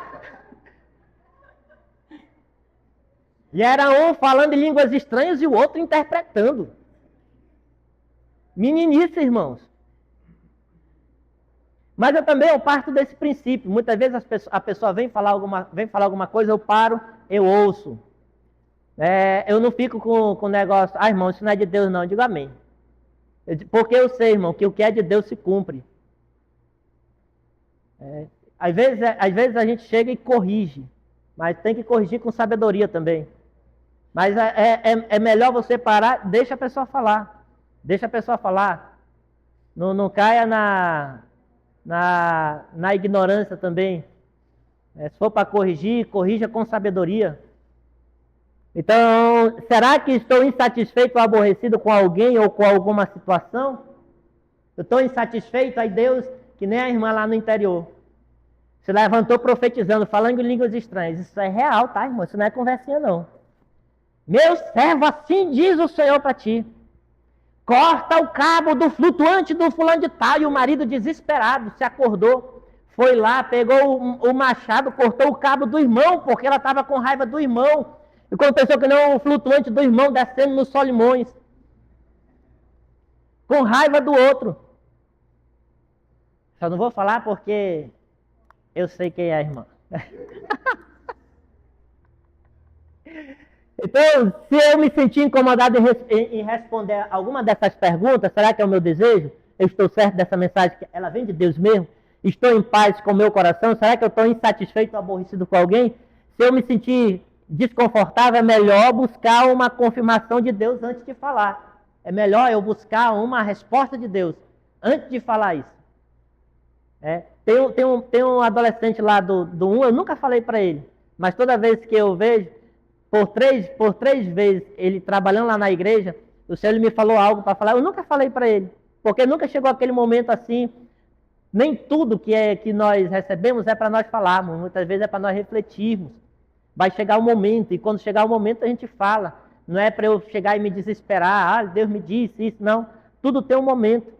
E era um falando em línguas estranhas e o outro interpretando. Meninice, irmãos. Mas eu parto desse princípio. Muitas vezes a pessoa vem falar alguma coisa, eu paro, eu ouço. Eu não fico com o negócio, irmão, isso não é de Deus não. Eu digo amém. Porque eu sei, irmão, que o que é de Deus se cumpre. Às vezes a gente chega e corrige, mas tem que corrigir com sabedoria também. Mas é melhor você parar, deixa a pessoa falar. Deixa a pessoa falar. Não caia na ignorância também. Se for para corrigir, corrija com sabedoria. Então, será que estou insatisfeito ou aborrecido com alguém ou com alguma situação? Eu estou insatisfeito, aí Deus, que nem a irmã lá no interior, se levantou profetizando, falando em línguas estranhas. Isso é real, tá, irmão? Isso não é conversinha, não. Meu servo, assim diz o Senhor para ti. Corta o cabo do flutuante do fulano de tal. E o marido desesperado se acordou. Foi lá, pegou o machado, cortou o cabo do irmão, porque ela estava com raiva do irmão. E quando pensou que não, o flutuante do irmão descendo nos Solimões. Com raiva do outro. Só não vou falar porque eu sei quem é a irmã. Então, se eu me sentir incomodado em responder alguma dessas perguntas, será que é o meu desejo? Eu estou certo dessa mensagem, que ela vem de Deus mesmo? Estou em paz com o meu coração? Será que eu estou insatisfeito ou aborrecido com alguém? Se eu me sentir desconfortável, é melhor buscar uma confirmação de Deus antes de falar. É melhor eu buscar uma resposta de Deus antes de falar isso. Tem um adolescente lá do 1, eu nunca falei para ele, mas toda vez que eu vejo, por três vezes ele trabalhando lá na igreja, o Senhor me falou algo para falar, eu nunca falei para ele, porque nunca chegou aquele momento assim. Nem tudo que nós recebemos é para nós falarmos, muitas vezes é para nós refletirmos. Vai chegar o momento, e quando chegar o momento a gente fala. Não é para eu chegar e me desesperar, Deus me disse isso, não. Tudo tem um momento.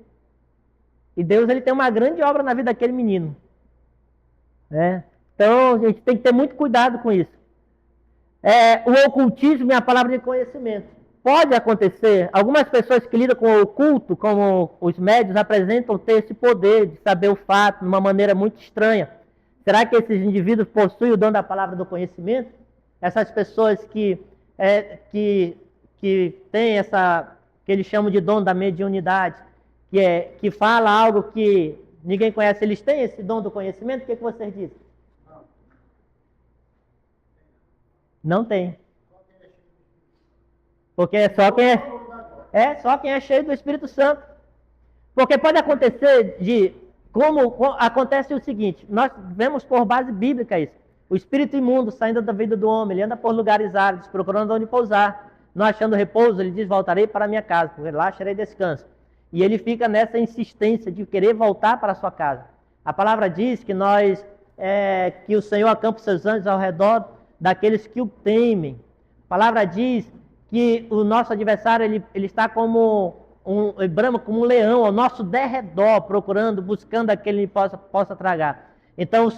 E Deus, ele tem uma grande obra na vida daquele menino. Então a gente tem que ter muito cuidado com isso. O ocultismo é a palavra de conhecimento. Pode acontecer, algumas pessoas que lidam com o oculto, como os médios, apresentam ter esse poder de saber o fato de uma maneira muito estranha. Será que esses indivíduos possuem o dom da palavra do conhecimento? Essas pessoas que têm essa, que eles chamam de dom da mediunidade, que fala algo que ninguém conhece, eles têm esse dom do conhecimento? O que vocês dizem? Não tem. Porque só quem é cheio do Espírito Santo. Porque pode acontecer como acontece o seguinte, nós vemos por base bíblica isso. O espírito imundo saindo da vida do homem, ele anda por lugares áridos, procurando onde pousar. Não achando repouso, ele diz, voltarei para a minha casa, porque lá acharei descanso. E ele fica nessa insistência de querer voltar para a sua casa. A palavra diz que que o Senhor acampa os seus anjos ao redor daqueles que o temem. A palavra diz que o nosso adversário ele está como como um leão ao nosso derredor, procurando, buscando aquele que possa tragar. Então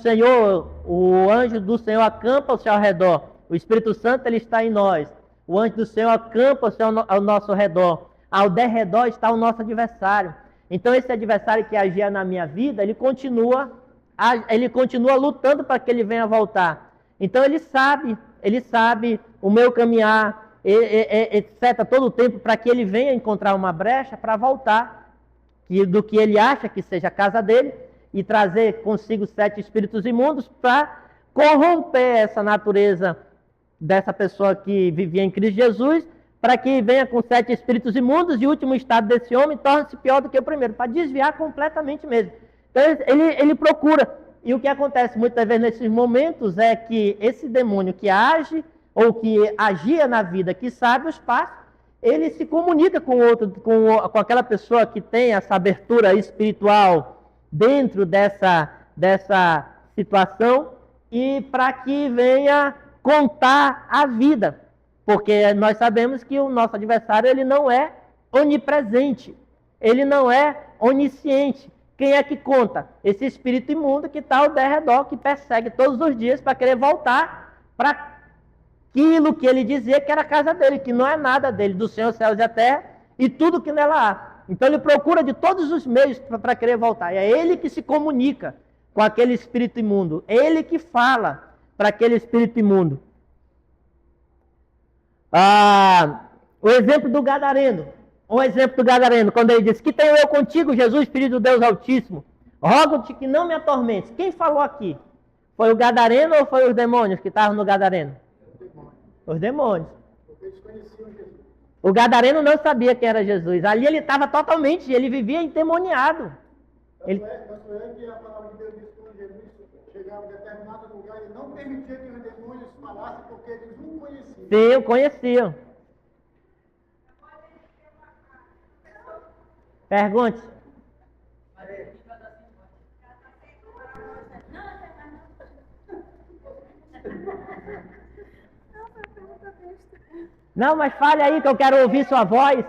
o anjo do Senhor acampa-se ao redor. O Espírito Santo ele está em nós. O anjo do Senhor acampa-se ao nosso redor. Ao derredor está o nosso adversário. Então esse adversário que agia na minha vida, ele continua lutando para que ele venha voltar. Então ele sabe o meu caminhar, etc., todo o tempo para que ele venha encontrar uma brecha para voltar do que ele acha que seja a casa dele e trazer consigo 7 espíritos imundos para corromper essa natureza dessa pessoa que vivia em Cristo Jesus, para que venha com 7 espíritos imundos e o último estado desse homem torne-se pior do que o primeiro, para desviar completamente mesmo. Então ele procura. E o que acontece muitas vezes nesses momentos é que esse demônio que age ou que agia na vida, que sabe os passos, ele se comunica com com aquela pessoa que tem essa abertura espiritual dentro dessa situação e para que venha contar a vida. Porque nós sabemos que o nosso adversário ele não é onipresente, ele não é onisciente. Quem é que conta? Esse espírito imundo que está ao derredor, que persegue todos os dias para querer voltar para aquilo que ele dizia que era a casa dele, que não é nada dele, do Senhor, céus e a terra, e tudo que nela há. Então ele procura de todos os meios para querer voltar. E é ele que se comunica com aquele espírito imundo. É ele que fala para aquele espírito imundo. O exemplo do Gadareno. Um exemplo do Gadareno, quando ele diz: que tenho eu contigo, Jesus, filho do Deus Altíssimo? Rogo-te que não me atormentes. Quem falou aqui? Foi o Gadareno ou foi os demônios que estavam no Gadareno? Os demônios. Porque eles conheciam Jesus. O Gadareno não sabia quem era Jesus. Ali ele estava totalmente, ele vivia endemoniado. Tanto é que a palavra de Deus diz que quando Jesus chegava em determinado lugar, ele não permitia que os demônios falassem, porque eles não conheciam. Sim, o conheciam. Pergunte. Não, mas fale aí que eu quero ouvir sua voz.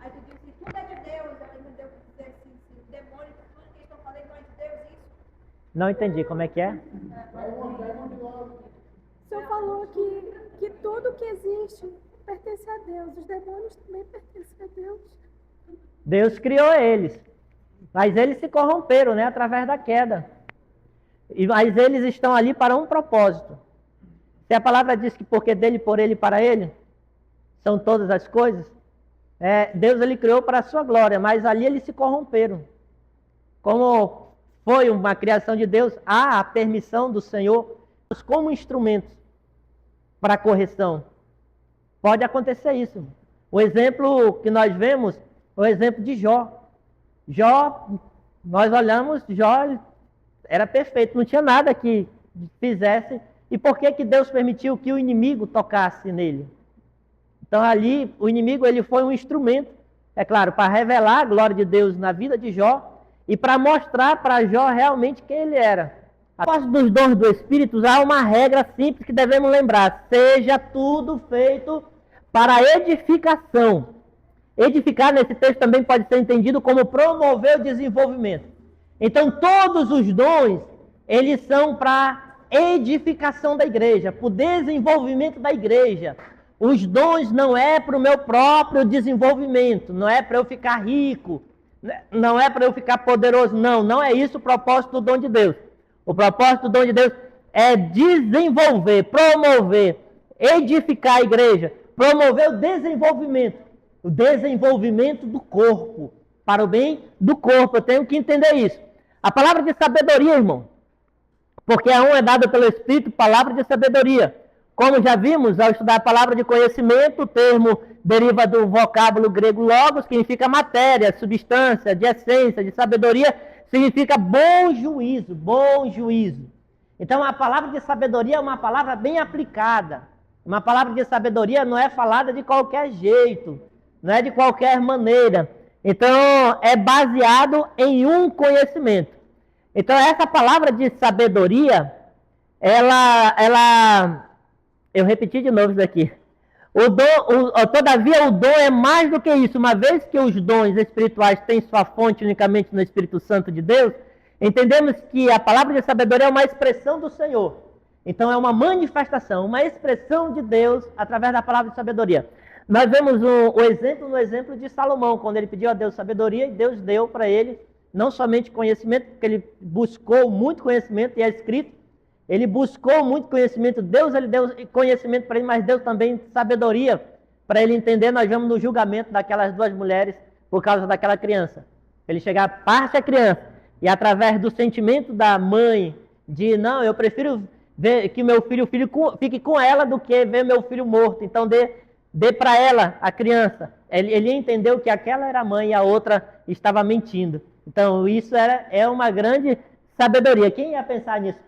Aí tu disse, tudo é de Deus. Ela entendeu que se o demônio, tudo que eles estão falando não é de Deus, isso? Não entendi, como é que é? O senhor falou que tudo que existe pertence a Deus. Os demônios também pertencem a Deus. Deus criou eles, mas eles se corromperam, né, através da queda. Mas eles estão ali para um propósito. Se a palavra diz que porque dele, por ele e para ele, são todas as coisas, Deus ele criou para a sua glória, mas ali eles se corromperam. Como foi uma criação de Deus, há a permissão do Senhor como instrumentos para a correção. Pode acontecer isso. O exemplo que nós vemos é o exemplo de Jó. Jó, nós olhamos, Jó era perfeito, não tinha nada que fizesse. E por que Deus permitiu que o inimigo tocasse nele? Então ali, o inimigo ele foi um instrumento, é claro, para revelar a glória de Deus na vida de Jó e para mostrar para Jó realmente quem ele era. Após dos dons do Espírito, há uma regra simples que devemos lembrar: seja tudo feito para edificação. Edificar nesse texto também pode ser entendido como promover o desenvolvimento. Então todos os dons, eles são para edificação da igreja, para o desenvolvimento da igreja. Os dons não é para o meu próprio desenvolvimento, não é para eu ficar rico, não é para eu ficar poderoso, não é isso o propósito do dom de Deus. O propósito do dom de Deus é desenvolver, promover, edificar a igreja, promover o desenvolvimento do corpo, para o bem do corpo. Eu tenho que entender isso. A palavra de sabedoria, irmão, porque a um é dada pelo Espírito, palavra de sabedoria. Como já vimos, ao estudar a palavra de conhecimento, o termo deriva do vocábulo grego logos, que significa matéria, substância, de essência, de sabedoria, significa bom juízo, bom juízo. Então a palavra de sabedoria é uma palavra bem aplicada. Uma palavra de sabedoria não é falada de qualquer jeito, não é de qualquer maneira. Então é baseado em um conhecimento. Então essa palavra de sabedoria, eu repeti de novo isso aqui. Todavia o dom é mais do que isso. Uma vez que os dons espirituais têm sua fonte unicamente no Espírito Santo de Deus, entendemos que a palavra de sabedoria é uma expressão do Senhor. Então é uma manifestação, uma expressão de Deus através da palavra de sabedoria. Nós vemos o exemplo no exemplo de Salomão, quando ele pediu a Deus sabedoria, e Deus deu para ele não somente conhecimento, porque ele buscou muito conhecimento, e é escrito, ele buscou muito conhecimento. Deus ele deu conhecimento para ele, mas deu também sabedoria para ele entender. Nós vemos no julgamento daquelas duas mulheres por causa daquela criança. Ele chega, parte a criança, e através do sentimento da mãe, de não, eu prefiro ver que meu filho fique com ela do que ver meu filho morto. Então dê para ela a criança. Ele entendeu que aquela era a mãe e a outra estava mentindo. Então isso é uma grande sabedoria. Quem ia pensar nisso?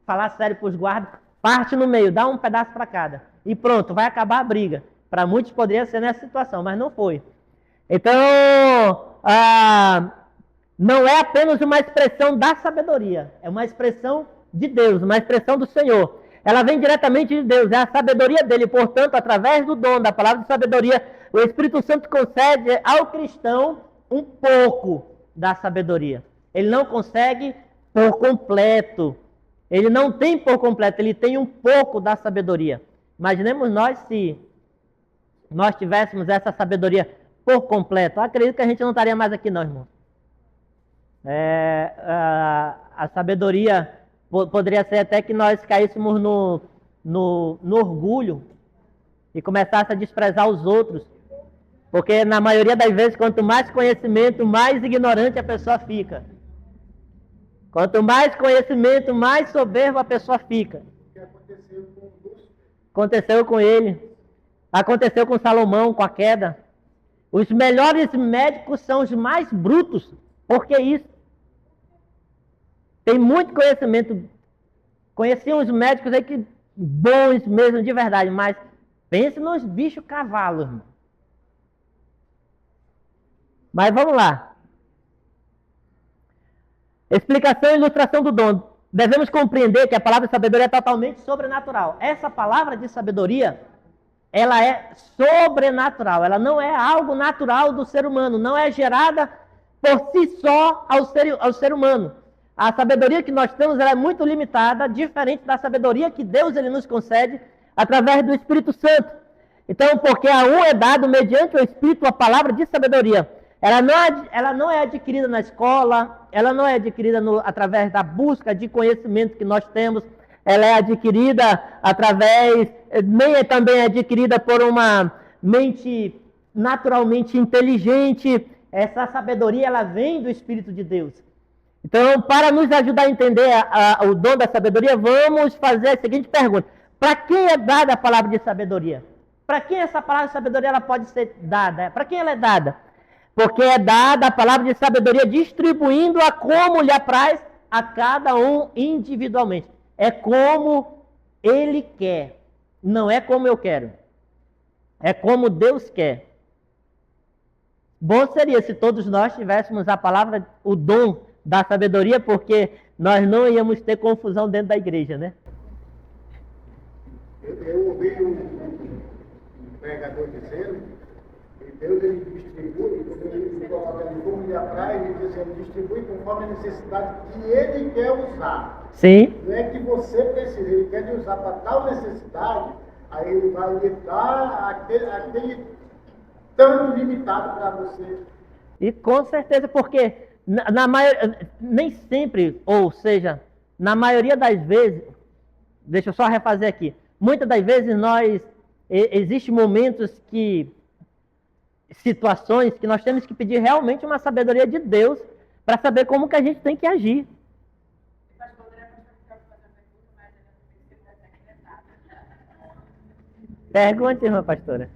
Falar sério para os guardas, parte no meio, dá um pedaço para cada. E pronto, vai acabar a briga. Para muitos poderia ser nessa situação, mas não foi. Então, não é apenas uma expressão da sabedoria, é uma expressão de Deus, uma expressão do Senhor. Ela vem diretamente de Deus, é a sabedoria dele. Portanto, através do dom da palavra de sabedoria, o Espírito Santo concede ao cristão um pouco da sabedoria. Ele não consegue por completo. Ele não tem por completo, ele tem um pouco da sabedoria. Imaginemos nós se nós tivéssemos essa sabedoria por completo. Eu acredito que a gente não estaria mais aqui não, irmão. A sabedoria poderia ser até que nós caíssemos no orgulho e começasse a desprezar os outros. Porque na maioria das vezes, quanto mais conhecimento, mais ignorante a pessoa fica. Quanto mais conhecimento, mais soberbo a pessoa fica. Aconteceu com ele. Aconteceu com Salomão, com a queda. Os melhores médicos são os mais brutos. Por que isso? Tem muito conhecimento. Conheci uns médicos aí que bons mesmo, de verdade, mas pense nos bichos cavalos, irmão. Mas vamos lá. Explicação e ilustração do dom. Devemos compreender que a palavra de sabedoria é totalmente sobrenatural. Essa palavra de sabedoria, ela é sobrenatural. Ela não é algo natural do ser humano. Não é gerada por si só ao ser humano. A sabedoria que nós temos, ela é muito limitada, diferente da sabedoria que Deus ele nos concede através do Espírito Santo. Então, porque a um é dado mediante o Espírito a palavra de sabedoria. Ela não é adquirida na escola, ela não é adquirida através da busca de conhecimento que nós temos, ela é adquirida nem também é adquirida por uma mente naturalmente inteligente. Essa sabedoria, ela vem do Espírito de Deus. Então, para nos ajudar a entender o dom da sabedoria, vamos fazer a seguinte pergunta. Para quem é dada a palavra de sabedoria? Para quem essa palavra de sabedoria ela pode ser dada? Para quem ela é dada? Porque é dada a palavra de sabedoria distribuindo-a como lhe apraz a cada um individualmente. É como ele quer, não é como eu quero. É como Deus quer. Bom seria se todos nós tivéssemos a palavra, o dom da sabedoria, porque nós não íamos ter confusão dentro da igreja, né? Eu ouvi um pregador dizendo que Deus ele distribui, ele coloca como lhe apraz, ele diz, ele distribui conforme a necessidade que ele quer usar. Sim. Não é que você precisa, ele quer lhe usar para tal necessidade, aí ele vai lhe dar aquele tanto limitado para você. E com certeza, porque nem sempre, ou seja, na maioria das vezes, deixa eu só refazer aqui, muitas das vezes existem momentos situações que nós temos que pedir realmente uma sabedoria de Deus para saber como que a gente tem que agir. Pergunte, irmã pastora.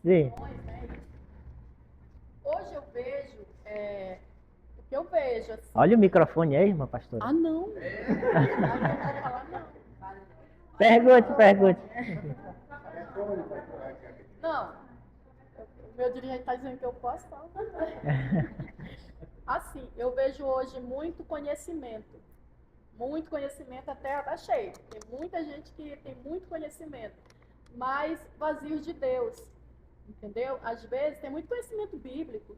Sim. Hoje eu vejo, o que eu vejo assim... Olha o microfone aí, irmã pastora. Ah, não. Não vou falar, não. Pergunte. Não. O meu dirigente está dizendo que eu posso falar. Assim, eu vejo hoje muito conhecimento. Muito conhecimento, até tá cheio. Tem muita gente que tem muito conhecimento, mas vazios de Deus. Entendeu? Às vezes tem muito conhecimento bíblico,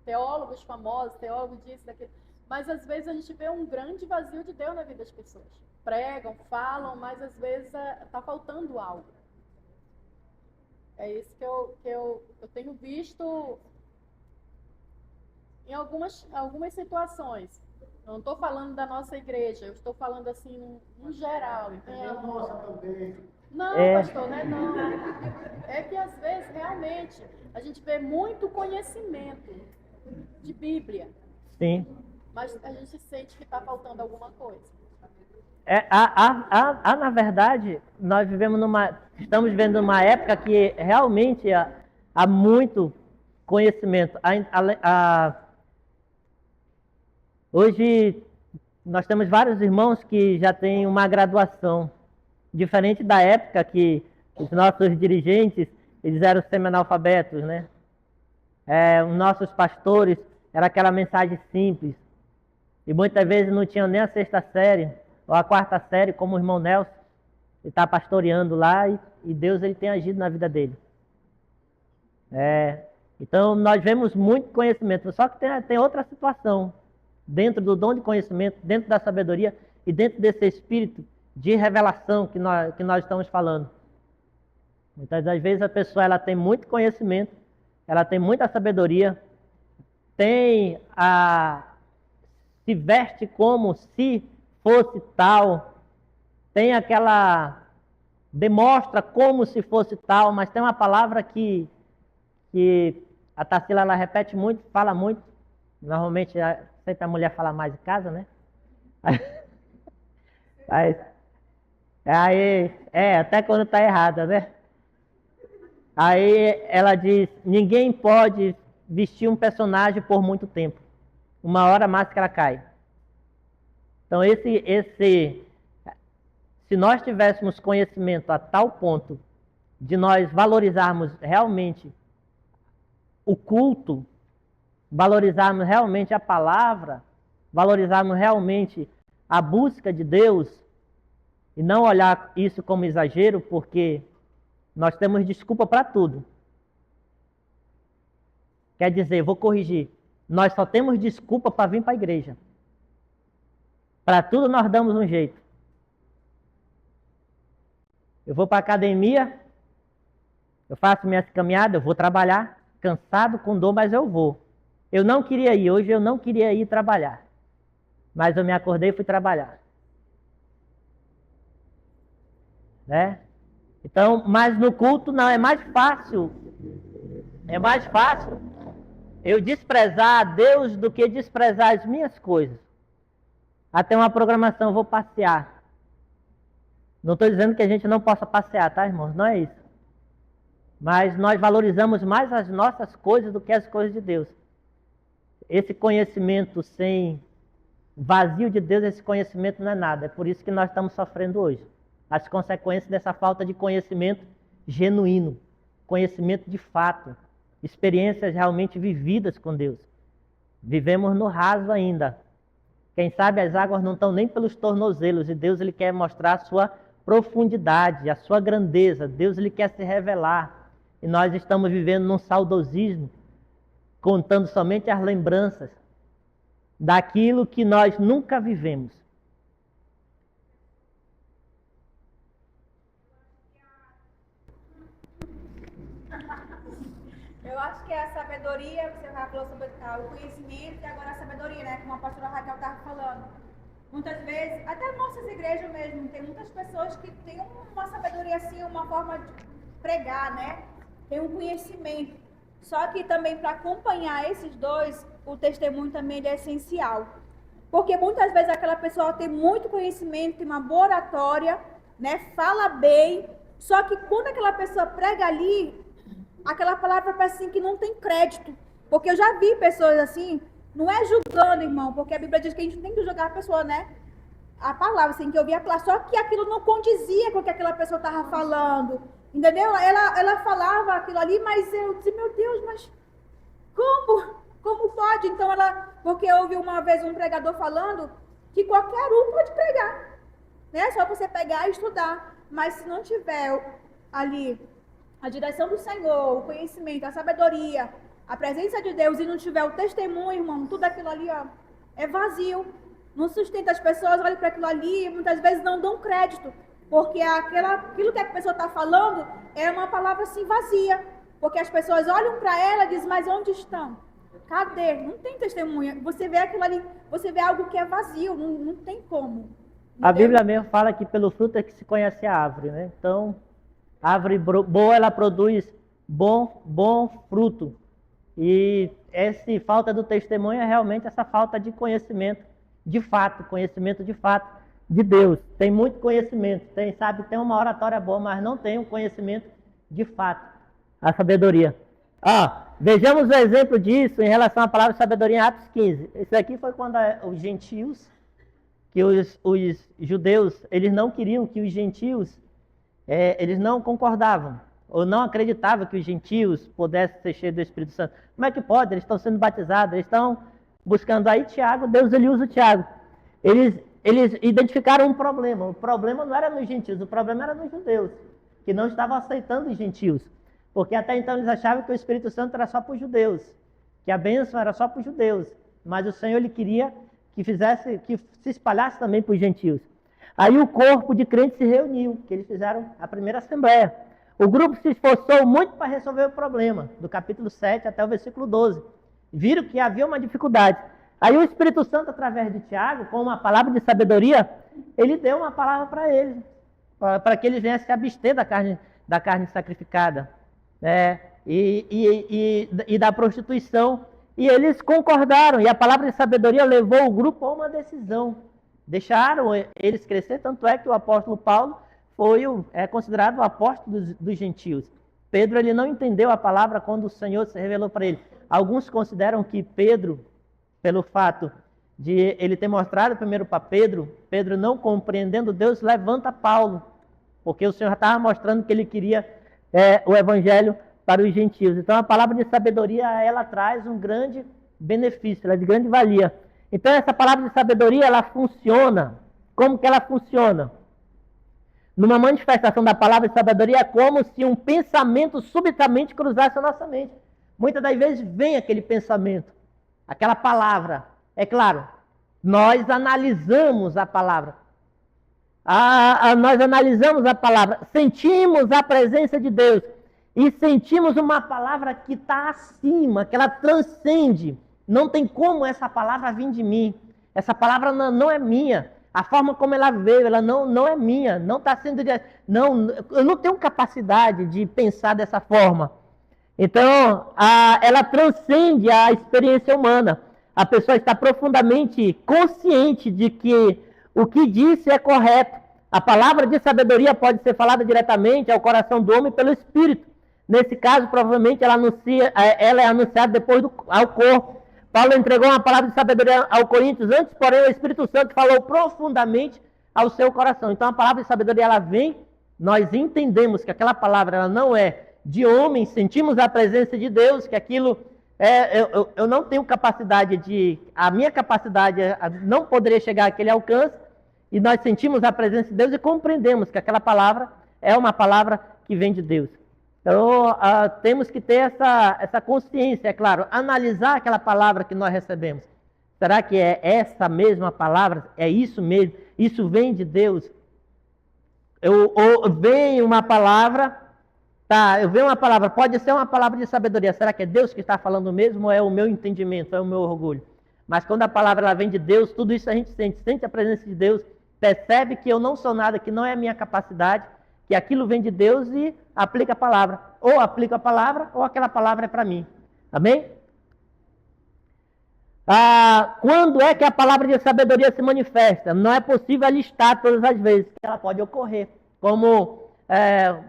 teólogos famosos, teólogos disso, daquilo, mas às vezes a gente vê um grande vazio de Deus na vida das pessoas. Pregam, falam, mas às vezes está faltando algo. É isso que eu tenho visto em algumas situações. Eu não estou falando da nossa igreja, eu estou falando assim, em geral, entendeu? A nossa também. Não, pastor, né? Não. É que às vezes, realmente, a gente vê muito conhecimento de Bíblia. Sim. Mas a gente sente que está faltando alguma coisa. Na verdade, estamos vivendo numa época que realmente há muito conhecimento. Hoje, nós temos vários irmãos que já têm uma graduação. Diferente da época que os nossos dirigentes, eles eram semi-analfabetos, né? Os nossos pastores, era aquela mensagem simples. E muitas vezes não tinham nem a 6ª série, ou a 4ª série, como o irmão Nelson. ele está pastoreando lá e Deus ele tem agido na vida dele. Então nós vemos muito conhecimento, só que tem outra situação dentro do dom de conhecimento, dentro da sabedoria e dentro desse espírito de revelação que nós estamos falando. Muitas das vezes a pessoa ela tem muito conhecimento, ela tem muita sabedoria, se veste como se fosse tal, demonstra como se fosse tal, mas tem uma palavra que a Tarsila ela repete muito, fala muito. Normalmente sempre a mulher fala mais em casa, né? Até quando está errada, né? Aí ela diz, ninguém pode vestir um personagem por muito tempo. Uma hora a máscara cai. Então se nós tivéssemos conhecimento a tal ponto de nós valorizarmos realmente o culto, valorizarmos realmente a palavra, valorizarmos realmente a busca de Deus e não olhar isso como exagero, porque nós temos desculpa para tudo. Quer dizer, vou corrigir, nós só temos desculpa para vir para a igreja. Para tudo nós damos um jeito. Eu vou para a academia, eu faço minhas caminhadas, eu vou trabalhar, cansado, com dor, mas eu vou. Eu não queria ir, hoje eu não queria ir trabalhar. Mas eu me acordei e fui trabalhar. Né? Então, mas no culto não, é mais fácil eu desprezar a Deus do que desprezar as minhas coisas. Até uma programação, eu vou passear. Não estou dizendo que a gente não possa passear, tá, irmãos? Não é isso. Mas nós valorizamos mais as nossas coisas do que as coisas de Deus. Esse conhecimento vazio de Deus, esse conhecimento não é nada. É por isso que nós estamos sofrendo hoje. As consequências dessa falta de conhecimento genuíno, conhecimento de fato, experiências realmente vividas com Deus. Vivemos no raso ainda. Quem sabe as águas não estão nem pelos tornozelos e Deus ele quer mostrar a sua profundidade, a sua grandeza. Deus ele quer se revelar. E nós estamos vivendo num saudosismo, contando somente as lembranças daquilo que nós nunca vivemos. Eu acho que a sabedoria, você já falou sobre o conhecimento e agora a sabedoria, né? Como a pastora Raquel estava falando. Muitas vezes, até nossas igrejas mesmo, tem muitas pessoas que têm uma sabedoria assim, uma forma de pregar, né? Tem um conhecimento. Só que também para acompanhar esses dois, o testemunho também é essencial. Porque muitas vezes aquela pessoa tem muito conhecimento, tem uma boa oratória, né? Fala bem, só que quando aquela pessoa prega ali, aquela palavra parece assim que não tem crédito. Porque eu já vi pessoas assim, não é julgando, irmão, porque a Bíblia diz que a gente não tem que julgar a pessoa, né? A palavra, assim, que ouvir a palavra, só que aquilo não condizia com o que aquela pessoa estava falando. Entendeu? Ela falava aquilo ali, mas eu disse, meu Deus, mas como? Como pode? Então porque eu ouvi uma vez um pregador falando que qualquer um pode pregar. Né? Só você pegar e estudar. Mas se não tiver ali a direção do Senhor, o conhecimento, a sabedoria, a presença de Deus e não tiver o testemunho, irmão, tudo aquilo ali, ó, é vazio. Não sustenta as pessoas, olham para aquilo ali e muitas vezes não dão crédito. Porque aquilo que a pessoa está falando é uma palavra assim vazia. Porque as pessoas olham para ela e dizem, mas onde estão? Cadê? Não tem testemunha. Você vê aquilo ali, você vê algo que é vazio, não tem como. Entendeu? A Bíblia mesmo fala que pelo fruto é que se conhece a árvore, né? Então, a árvore boa, ela produz bom fruto. E essa falta do testemunho é realmente essa falta de conhecimento de fato de Deus. Tem muito conhecimento, tem uma oratória boa, mas não tem o conhecimento de fato, a sabedoria. Vejamos o exemplo disso em relação à palavra sabedoria em Atos 15. Isso aqui foi quando os gentios, que os judeus, eles não queriam que os gentios, eles não concordavam, ou não acreditavam que os gentios pudessem ser cheios do Espírito Santo. Como é que pode? Eles estão sendo batizados, eles estão buscando aí Tiago, Deus ele usa o Tiago. Eles eles identificaram um problema. O problema não era nos gentios, o problema era nos judeus, que não estavam aceitando os gentios. Porque até então eles achavam que o Espírito Santo era só para os judeus, que a bênção era só para os judeus. Mas o Senhor ele queria que se espalhasse também para os gentios. Aí o corpo de crentes se reuniu, que eles fizeram a primeira assembleia. O grupo se esforçou muito para resolver o problema, do capítulo 7 até o versículo 12. Viram que havia uma dificuldade. Aí o Espírito Santo, através de Tiago, com uma palavra de sabedoria, ele deu uma palavra para eles, para que eles viessem se abster da carne sacrificada, né? E da prostituição. E eles concordaram, e a palavra de sabedoria levou o grupo a uma decisão. Deixaram eles crescer, tanto é que o apóstolo Paulo é considerado o apóstolo dos gentios. Pedro ele não entendeu a palavra quando o Senhor se revelou para ele. Alguns consideram que Pedro, pelo fato de ele ter mostrado primeiro para Pedro não compreendendo Deus, levanta Paulo, porque o Senhor estava mostrando que ele queria o evangelho para os gentios. Então a palavra de sabedoria, ela traz um grande benefício, ela é de grande valia. Então essa palavra de sabedoria, ela funciona. Como que ela funciona? Numa manifestação da palavra de sabedoria, é como se um pensamento subitamente cruzasse a nossa mente. Muitas das vezes vem aquele pensamento, aquela palavra. É claro, nós analisamos a palavra. Nós analisamos a palavra, sentimos a presença de Deus e sentimos uma palavra que está acima, que ela transcende. Não tem como essa palavra vir de mim. Essa palavra não é minha. A forma como ela veio, ela não é minha. Não está sendo... eu não tenho capacidade de pensar dessa forma. Então, ela transcende a experiência humana. A pessoa está profundamente consciente de que o que disse é correto. A palavra de sabedoria pode ser falada diretamente ao coração do homem pelo Espírito. Nesse caso, provavelmente, ela é anunciada depois ao corpo. Paulo entregou uma palavra de sabedoria ao Coríntios antes, porém o Espírito Santo falou profundamente ao seu coração. Então a palavra de sabedoria, ela vem, nós entendemos que aquela palavra ela não é de homem, sentimos a presença de Deus, que aquilo eu não tenho capacidade a minha capacidade não poderia chegar àquele alcance, e nós sentimos a presença de Deus e compreendemos que aquela palavra é uma palavra que vem de Deus. Então, temos que ter essa consciência, é claro, analisar aquela palavra que nós recebemos. Será que é essa mesma palavra? É isso mesmo? Isso vem de Deus? Vem uma palavra, pode ser uma palavra de sabedoria. Será que é Deus que está falando mesmo ou é o meu entendimento, é o meu orgulho? Mas quando a palavra ela vem de Deus, tudo isso a gente sente a presença de Deus, percebe que eu não sou nada, que não é a minha capacidade, que aquilo vem de Deus e aplica a palavra. Ou aplica a palavra, ou aquela palavra é para mim. Amém? Quando é que a palavra de sabedoria se manifesta? Não é possível listar todas as vezes que ela pode ocorrer. Como o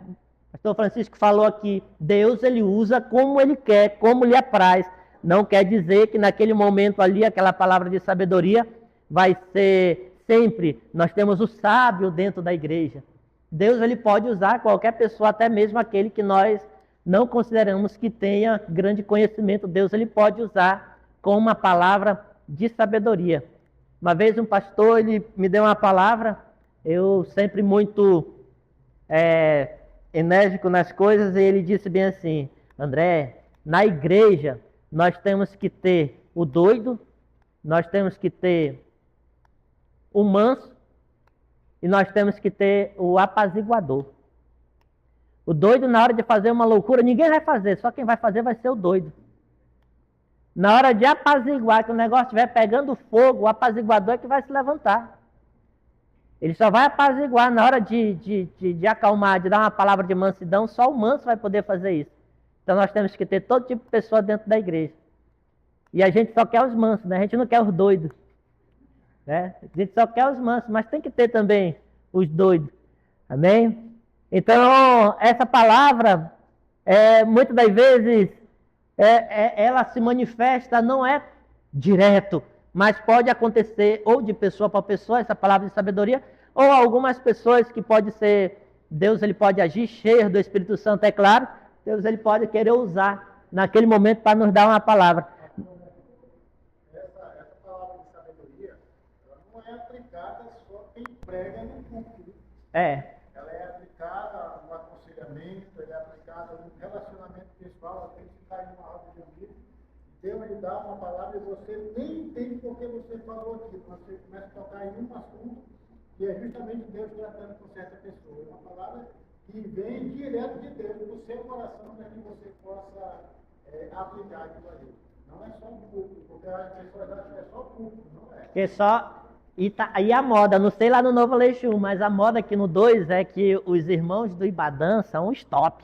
pastor Francisco falou aqui, Deus ele usa como ele quer, como lhe apraz. Não quer dizer que naquele momento ali, aquela palavra de sabedoria vai ser sempre. Nós temos o sábio dentro da igreja. Deus ele pode usar qualquer pessoa, até mesmo aquele que nós não consideramos que tenha grande conhecimento. Deus ele pode usar com uma palavra de sabedoria. Uma vez um pastor ele me deu uma palavra, eu sempre muito enérgico nas coisas, e ele disse bem assim: André, na igreja nós temos que ter o doido, nós temos que ter o manso, e nós temos que ter o apaziguador. O doido, na hora de fazer uma loucura, ninguém vai fazer, só quem vai fazer vai ser o doido. Na hora de apaziguar, que o negócio estiver pegando fogo, o apaziguador é que vai se levantar. Ele só vai apaziguar na hora de acalmar, de dar uma palavra de mansidão, só o manso vai poder fazer isso. Então nós temos que ter todo tipo de pessoa dentro da igreja. E a gente só quer os mansos, né? A gente não quer os doidos. Né? A gente só quer os mansos, mas tem que ter também os doidos. Amém? Então, essa palavra, muitas das vezes, ela se manifesta, não é direto, mas pode acontecer ou de pessoa para pessoa, essa palavra de sabedoria, ou algumas pessoas que pode ser, Deus ele pode agir cheio do Espírito Santo, é claro, Deus ele pode querer usar naquele momento para nos dar uma palavra. Essa palavra de sabedoria, ela não é aplicada É. Ela é aplicada no aconselhamento, ela é aplicada no relacionamento pessoal, às vezes você está em uma roda de amigos, Deus lhe dá uma palavra e você nem entende porque você falou aquilo, mas você começa a tocar em um assunto que é justamente Deus tratando com certa pessoa. É uma palavra que vem direto de Deus, do seu coração, para que você possa aplicar aquilo ali. Não é só um público, porque as pessoas acham que é só público, não é? Que só. E a moda, não sei lá no Novo Aleixo, mas a moda aqui no 2 é que os irmãos do Ibadan são os top.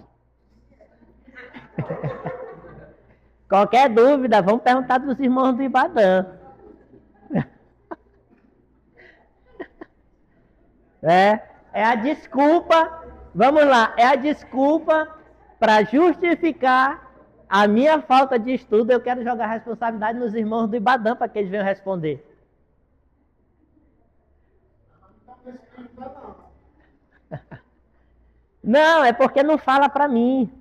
Qualquer dúvida, vamos perguntar dos irmãos do Ibadan. É a desculpa, vamos lá, é a desculpa para justificar a minha falta de estudo. Eu quero jogar a responsabilidade nos irmãos do Ibadan para que eles venham responder. Não, é porque não fala para mim.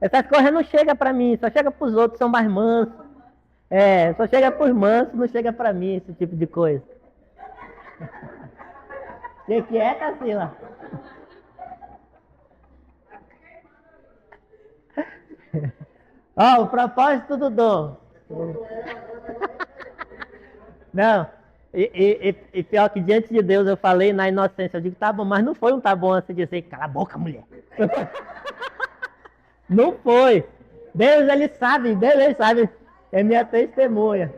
Essas coisas não chegam para mim, só chega para os outros, são mais mansos. Só chega para os mansos, não chega para mim esse tipo de coisa. O que é, Tarsila? Ó, o propósito do dom. Não, e pior que diante de Deus eu falei na inocência, eu digo, tá bom, mas não foi um tá bom assim de dizer, cala a boca, mulher. Não foi. Deus, ele sabe, é minha testemunha.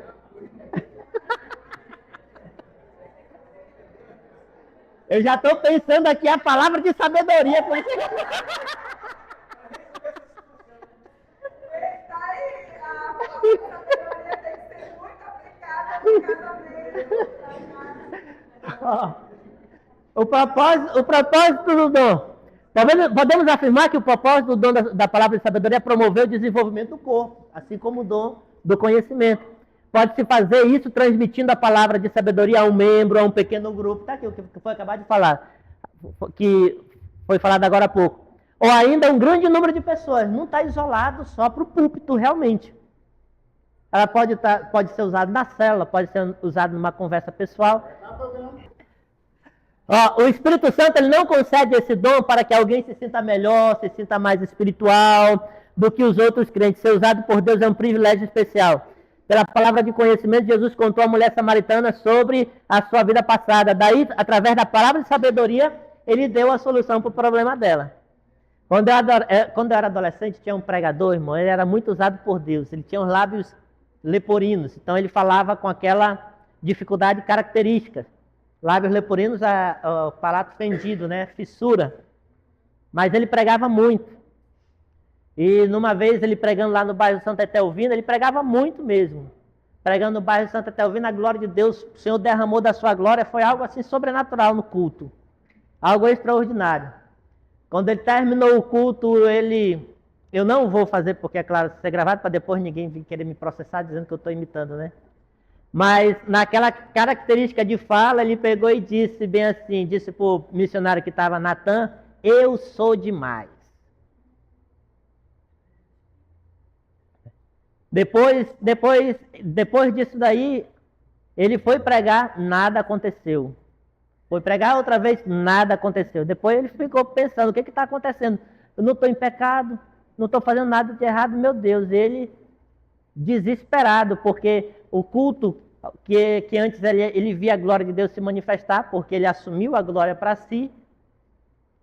Eu já estou pensando aqui a palavra de sabedoria. Está aí, a palavra de sabedoria tem que ser muito aplicada no casamento. O propósito do dom. Podemos afirmar que o propósito do dom da palavra de sabedoria é promover o desenvolvimento do corpo, assim como o dom do conhecimento. Pode-se fazer isso transmitindo a palavra de sabedoria a um membro, a um pequeno grupo. Está aqui o que foi acabar de falar, que foi falado agora há pouco. Ou ainda um grande número de pessoas. Não está isolado só para o púlpito, realmente. Ela pode ser usada na célula, pode ser usada numa conversa pessoal. O Espírito Santo ele não concede esse dom para que alguém se sinta melhor, se sinta mais espiritual do que os outros crentes. Ser usado por Deus é um privilégio especial. Pela palavra de conhecimento, Jesus contou à mulher samaritana sobre a sua vida passada. Daí, através da palavra de sabedoria, ele deu a solução para o problema dela. Quando eu era adolescente, tinha um pregador, irmão, ele era muito usado por Deus. Ele tinha os lábios leporinos, então ele falava com aquela dificuldade característica. Lábios leporinos, o palato fendido, né? Fissura. Mas ele pregava muito. E numa vez ele pregando lá no bairro Santa Etelvina, ele pregava muito mesmo. Pregando no bairro Santa Etelvina, a glória de Deus, o Senhor derramou da sua glória, foi algo assim sobrenatural no culto. Algo extraordinário. Quando ele terminou o culto, eu não vou fazer, porque é claro, ser gravado para depois ninguém vir querer me processar dizendo que eu estou imitando, né? Mas naquela característica de fala, ele pegou e disse bem assim, disse para o missionário que estava, Natan, eu sou demais. Depois disso daí, ele foi pregar, nada aconteceu. Foi pregar outra vez, nada aconteceu. Depois ele ficou pensando, o que está acontecendo? Eu não estou em pecado, não estou fazendo nada de errado, meu Deus. Ele, desesperado, porque o culto que antes ele via a glória de Deus se manifestar, porque ele assumiu a glória para si,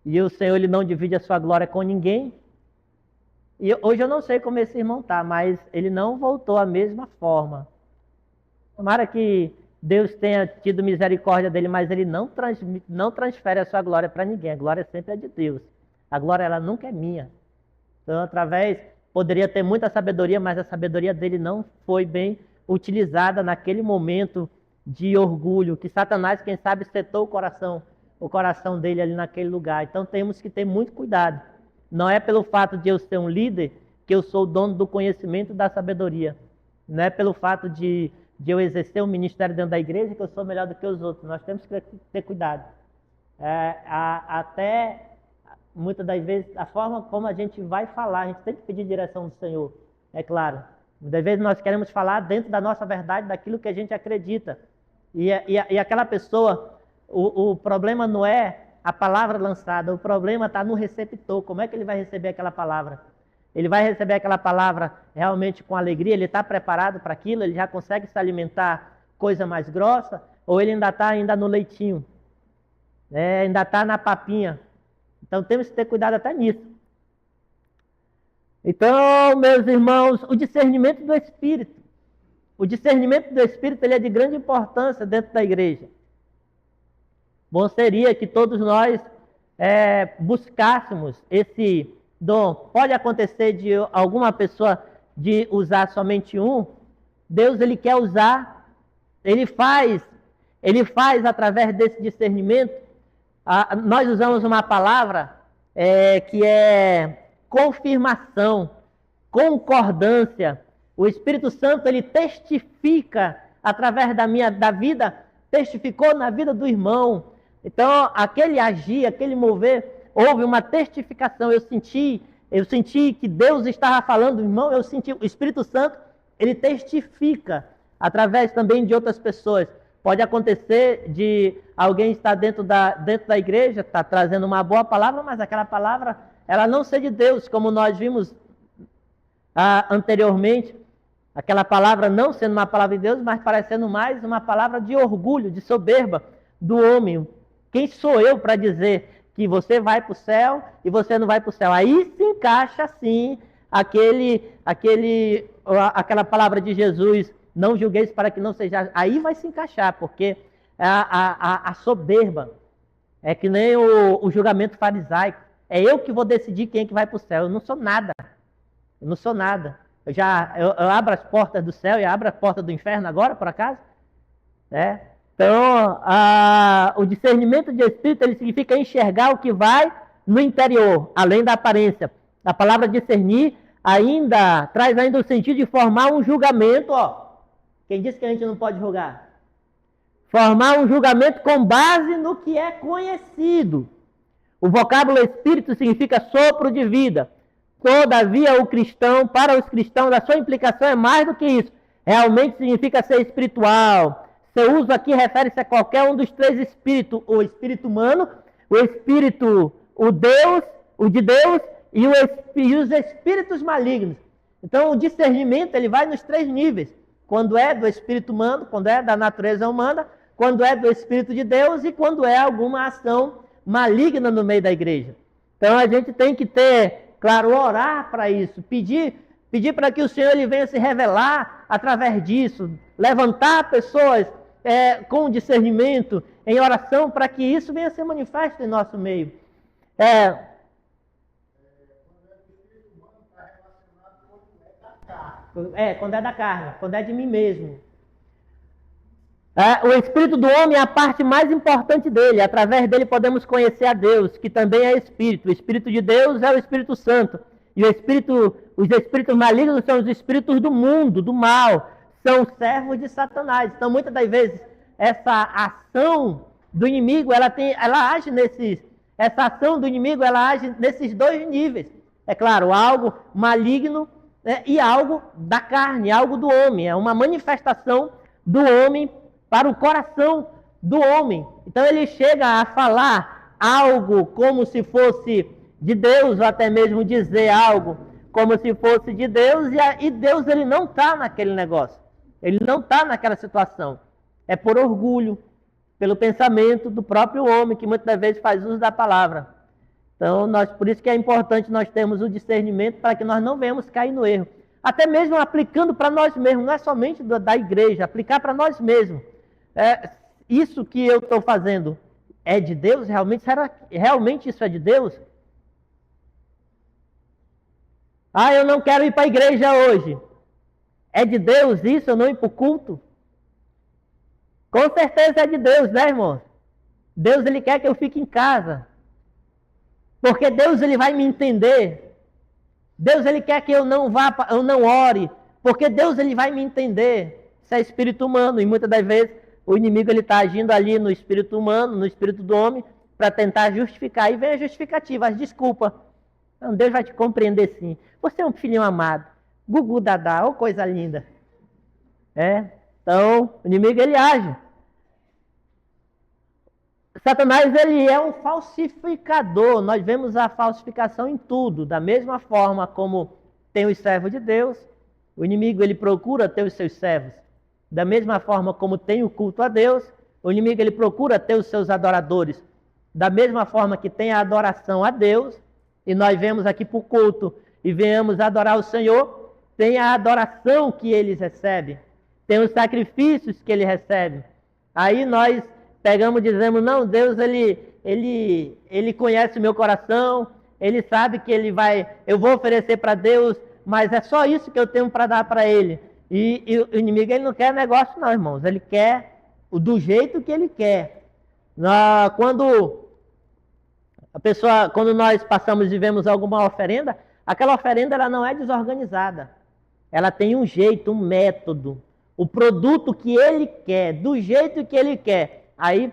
e o Senhor ele não divide a sua glória com ninguém. E hoje eu não sei como esse irmão está, mas ele não voltou à mesma forma. Tomara que Deus tenha tido misericórdia dele, mas ele não transfere a sua glória para ninguém. A glória sempre é de Deus. A glória ela nunca é minha. Então, poderia ter muita sabedoria, mas a sabedoria dele não foi bem utilizada naquele momento de orgulho, que Satanás, quem sabe, setou o coração dele ali naquele lugar. Então temos que ter muito cuidado. Não é pelo fato de eu ser um líder que eu sou o dono do conhecimento e da sabedoria. Não é pelo fato de eu exercer um ministério dentro da igreja que eu sou melhor do que os outros. Nós temos que ter cuidado. Até, muitas das vezes, a forma como a gente vai falar, a gente tem que pedir direção do Senhor, é claro. Muitas vezes nós queremos falar dentro da nossa verdade, daquilo que a gente acredita. E aquela pessoa, o problema não é a palavra lançada, o problema está no receptor. Como é que ele vai receber aquela palavra? Ele vai receber aquela palavra realmente com alegria? Ele está preparado para aquilo? Ele já consegue se alimentar coisa mais grossa? Ou ele ainda está no leitinho? Ainda está na papinha? Então temos que ter cuidado até nisso. Então, meus irmãos, o discernimento do Espírito. O discernimento do Espírito ele é de grande importância dentro da igreja. Bom seria que todos nós buscássemos esse dom. Pode acontecer de alguma pessoa de usar somente um. Deus ele quer usar, ele faz através desse discernimento. Nós usamos uma palavra que é confirmação, concordância. O Espírito Santo ele testifica através da vida, testificou na vida do irmão. Então, aquele agir, aquele mover, houve uma testificação. Eu senti que Deus estava falando, irmão, eu senti. O Espírito Santo, ele testifica através também de outras pessoas. Pode acontecer de alguém estar dentro da igreja, está trazendo uma boa palavra, mas aquela palavra, ela não ser de Deus, como nós vimos anteriormente. Aquela palavra não sendo uma palavra de Deus, mas parecendo mais uma palavra de orgulho, de soberba do homem. Quem sou eu para dizer que você vai para o céu e você não vai para o céu? Aí se encaixa assim aquela palavra de Jesus, não julgueis para que não seja. Aí vai se encaixar, porque a soberba é que nem o julgamento farisaico. É eu que vou decidir quem é que vai para o céu. Eu não sou nada. Eu não sou nada. Eu abro as portas do céu e abro a porta do inferno agora, por acaso? Então, o discernimento de espírito, ele significa enxergar o que vai no interior, além da aparência. A palavra discernir traz ainda o sentido de formar um julgamento. Quem disse que a gente não pode julgar? Formar um julgamento com base no que é conhecido. O vocábulo espírito significa sopro de vida. Todavia, para os cristãos, a sua implicação é mais do que isso. Realmente significa ser espiritual. Seu uso aqui refere-se a qualquer um dos três espíritos: o espírito humano, o espírito, o de Deus e os espíritos malignos. Então, o discernimento ele vai nos três níveis: quando é do espírito humano, quando é da natureza humana, quando é do espírito de Deus e quando é alguma ação maligna no meio da igreja. Então, a gente tem que ter, claro, orar para isso, pedir para que o Senhor ele venha se revelar através disso, levantar pessoas com discernimento, em oração, para que isso venha ser manifesto em nosso meio. Quando é da carne, quando é de mim mesmo. O espírito do homem é a parte mais importante dele. Através dele podemos conhecer a Deus, que também é espírito. O espírito de Deus é o Espírito Santo. E os espíritos malignos são os espíritos do mundo, do mal. São servos de Satanás. Então, muitas das vezes, essa ação do inimigo, essa ação do inimigo, ela age nesses dois níveis. É claro, algo maligno, e algo da carne, algo do homem. É uma manifestação do homem para o coração do homem. Então ele chega a falar algo como se fosse de Deus, ou até mesmo dizer algo como se fosse de Deus, e Deus ele não está naquele negócio. Ele não está naquela situação. É por orgulho, pelo pensamento do próprio homem, que muitas das vezes faz uso da palavra. Então, por isso que é importante nós termos o discernimento para que nós não venhamos cair no erro. Até mesmo aplicando para nós mesmos, não é somente da igreja, aplicar para nós mesmos. Isso que eu estou fazendo é de Deus? Realmente isso é de Deus? Eu não quero ir para a igreja hoje. É de Deus isso? Eu não ir para o culto? Com certeza é de Deus, né, irmão? Deus ele quer que eu fique em casa. Porque Deus ele vai me entender. Deus ele quer que eu não ore. Porque Deus ele vai me entender. Isso é espírito humano. E muitas das vezes o inimigo ele está agindo ali no espírito humano, no espírito do homem, para tentar justificar. E vem a justificativa, as desculpas. Então, Deus vai te compreender sim. Você é um filhinho amado. Gugu Dadá, oh coisa linda. Então, o inimigo ele age. Satanás, ele é um falsificador. Nós vemos a falsificação em tudo. Da mesma forma como tem os servos de Deus, o inimigo, ele procura ter os seus servos. Da mesma forma como tem o culto a Deus, o inimigo, ele procura ter os seus adoradores. Da mesma forma que tem a adoração a Deus, e nós vemos aqui para o culto e venhamos adorar o Senhor, tem a adoração que eles recebem, tem os sacrifícios que ele recebe. Aí nós pegamos e dizemos, não, Deus, ele conhece o meu coração, ele sabe que eu vou oferecer para Deus, mas é só isso que eu tenho para dar para ele. E o inimigo, ele não quer negócio não, irmãos, ele quer do jeito que ele quer. Quando nós passamos e vemos alguma oferenda, aquela oferenda, ela não é desorganizada. Ela tem um jeito, um método. O produto que ele quer, do jeito que ele quer. Aí,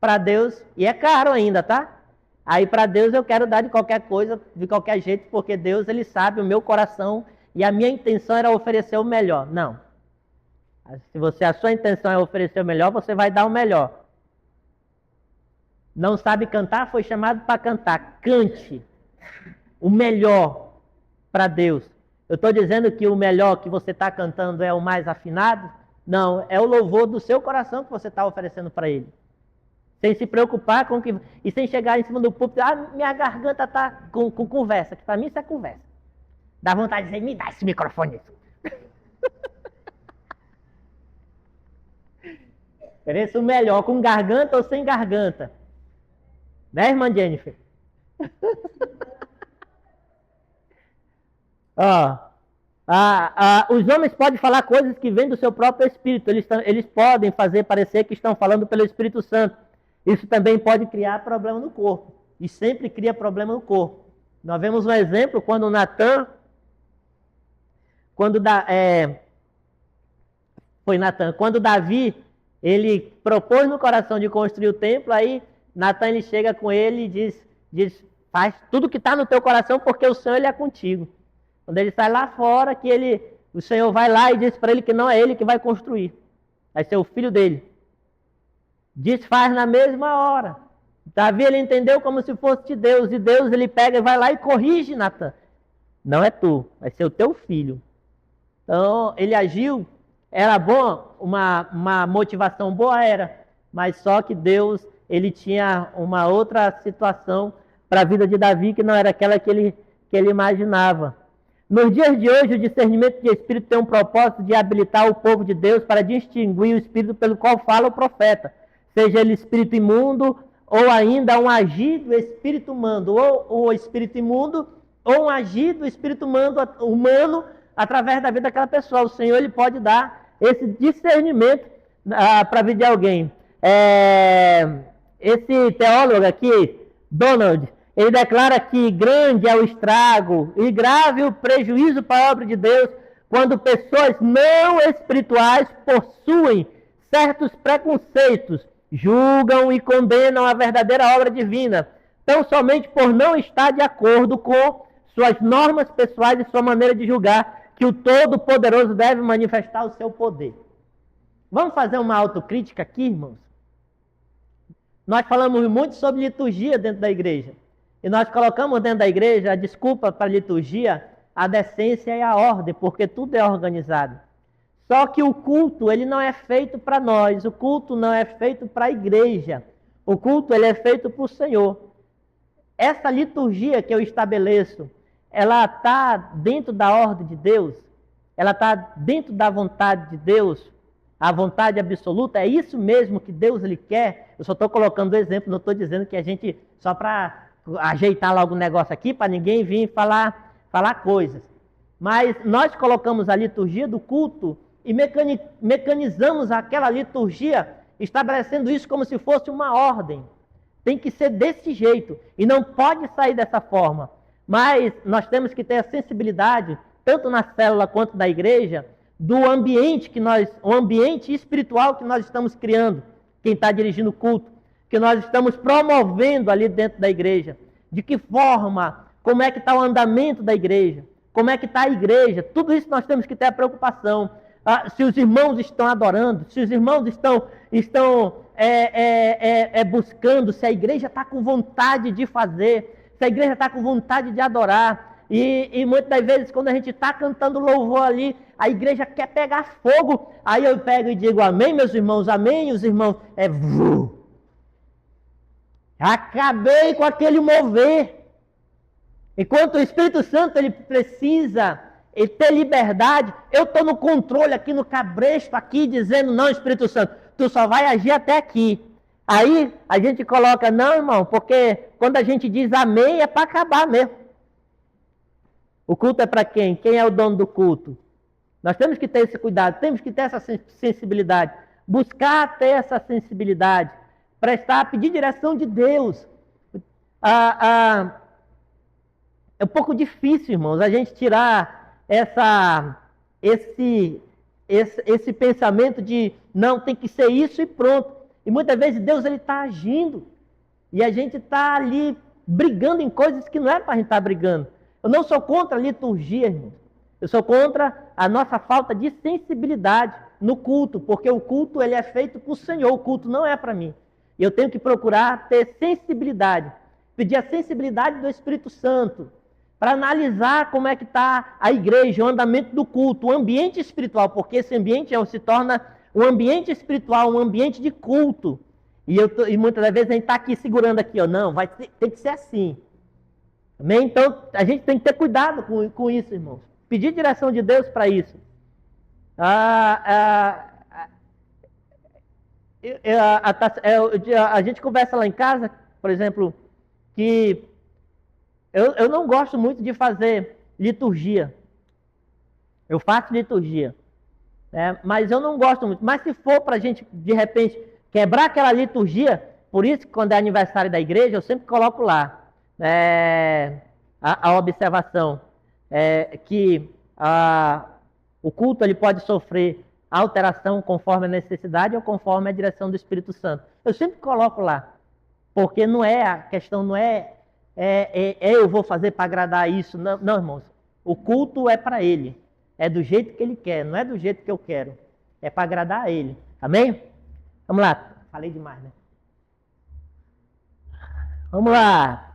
para Deus, e é caro ainda, tá? Aí, para Deus, eu quero dar de qualquer coisa, de qualquer jeito, porque Deus, ele sabe o meu coração e a minha intenção era oferecer o melhor. Não. Se a sua intenção é oferecer o melhor, você vai dar o melhor. Não sabe cantar, foi chamado para cantar. Cante o melhor para Deus. Eu estou dizendo que o melhor que você está cantando é o mais afinado? Não, é o louvor do seu coração que você está oferecendo para Ele. Sem se preocupar com o que... E sem chegar em cima do púlpito, minha garganta está com conversa, que para mim isso é conversa. Dá vontade de dizer, me dá esse microfone. Ofereça o melhor, com garganta ou sem garganta. Né, irmã Jennifer? Os homens podem falar coisas que vêm do seu próprio espírito. Eles podem fazer parecer que estão falando pelo Espírito Santo. Isso também pode criar problema no corpo. E sempre cria problema no corpo. Nós vemos um exemplo quando Natan... Quando Davi, ele propôs no coração de construir o templo, aí Natan, ele chega com ele e diz faz tudo que está no teu coração, porque o Senhor, ele é contigo. Quando ele sai lá fora, o Senhor vai lá e diz para ele que não é ele que vai construir. Vai ser o filho dele. Desfaz na mesma hora. Davi, ele entendeu como se fosse de Deus. E Deus, ele pega e vai lá e corrige Natan. Não é tu, vai ser o teu filho. Então, ele agiu. Era bom, uma motivação boa era. Mas só que Deus, ele tinha uma outra situação para a vida de Davi, que não era aquela que ele imaginava. Nos dias de hoje, o discernimento de espírito tem um propósito de habilitar o povo de Deus para distinguir o espírito pelo qual fala o profeta, seja ele espírito imundo ou ainda um agir do espírito humano, ou o espírito imundo ou um agir do espírito humano através da vida daquela pessoa. O Senhor, ele pode dar esse discernimento para a vida de alguém. Esse teólogo aqui, Donald, ele declara que grande é o estrago e grave o prejuízo para a obra de Deus quando pessoas não espirituais possuem certos preconceitos, julgam e condenam a verdadeira obra divina, tão somente por não estar de acordo com suas normas pessoais e sua maneira de julgar que o Todo-Poderoso deve manifestar o seu poder. Vamos fazer uma autocrítica aqui, irmãos? Nós falamos muito sobre liturgia dentro da igreja. E nós colocamos dentro da igreja a desculpa para a liturgia, a decência e a ordem, porque tudo é organizado. Só que o culto, ele não é feito para nós, o culto não é feito para a igreja. O culto, ele é feito para o Senhor. Essa liturgia que eu estabeleço, ela está dentro da ordem de Deus? Ela está dentro da vontade de Deus? A vontade absoluta? É isso mesmo que Deus, ele quer? Eu só estou colocando o exemplo, não estou dizendo que a gente, só para ajeitar logo o negócio aqui, para ninguém vir falar coisas. Mas nós colocamos a liturgia do culto e mecanizamos aquela liturgia, estabelecendo isso como se fosse uma ordem. Tem que ser desse jeito e não pode sair dessa forma. Mas nós temos que ter a sensibilidade, tanto na célula quanto na igreja, do ambiente o ambiente espiritual que nós estamos criando, quem está dirigindo o culto, que nós estamos promovendo ali dentro da igreja. De que forma, como é que está o andamento da igreja, como é que está a igreja, tudo isso nós temos que ter a preocupação. se os irmãos estão adorando, se os irmãos estão buscando, se a igreja está com vontade de fazer, se a igreja está com vontade de adorar. E muitas das vezes, quando a gente está cantando louvor ali, a igreja quer pegar fogo. Aí eu pego e digo, amém, meus irmãos, amém, e os irmãos, acabei com aquele mover. Enquanto o Espírito Santo, ele precisa ter liberdade, eu estou no controle aqui, no cabresto, aqui, dizendo, não, Espírito Santo, tu só vai agir até aqui. Aí a gente coloca, não, irmão, porque quando a gente diz amém, é para acabar mesmo. O culto é para quem? Quem é o dono do culto? Nós temos que ter esse cuidado, temos que ter essa sensibilidade, buscar ter essa sensibilidade, prestar, pedir direção de Deus. É um pouco difícil, irmãos, a gente tirar esse pensamento de não, tem que ser isso e pronto. E muitas vezes Deus está agindo e a gente está ali brigando em coisas que não é para a gente estar brigando. Eu não sou contra a liturgia, irmão. Eu sou contra a nossa falta de sensibilidade no culto, porque o culto ele é feito para o Senhor, o culto não é para mim. E eu tenho que procurar ter sensibilidade, pedir a sensibilidade do Espírito Santo, para analisar como é que está a igreja, o andamento do culto, o ambiente espiritual, porque esse ambiente se torna um ambiente espiritual, um ambiente de culto. E muitas das vezes a gente está aqui segurando aqui, ó, não, tem que ser assim. Amém? Então, a gente tem que ter cuidado com isso, irmãos. Pedir direção de Deus para isso. A gente conversa lá em casa, por exemplo, que eu não gosto muito de fazer liturgia. Eu faço liturgia. Mas eu não gosto muito. Mas se for para a gente, de repente, quebrar aquela liturgia, por isso que quando é aniversário da igreja, eu sempre coloco lá. A observação que o culto ele pode sofrer alteração conforme a necessidade ou conforme a direção do Espírito Santo. Eu sempre coloco lá, porque não é a questão, não eu vou fazer para agradar isso. Não, não, irmãos, o culto é para Ele, é do jeito que Ele quer, não é do jeito que eu quero, é para agradar a Ele. Amém? Vamos lá, falei demais, né? Vamos lá.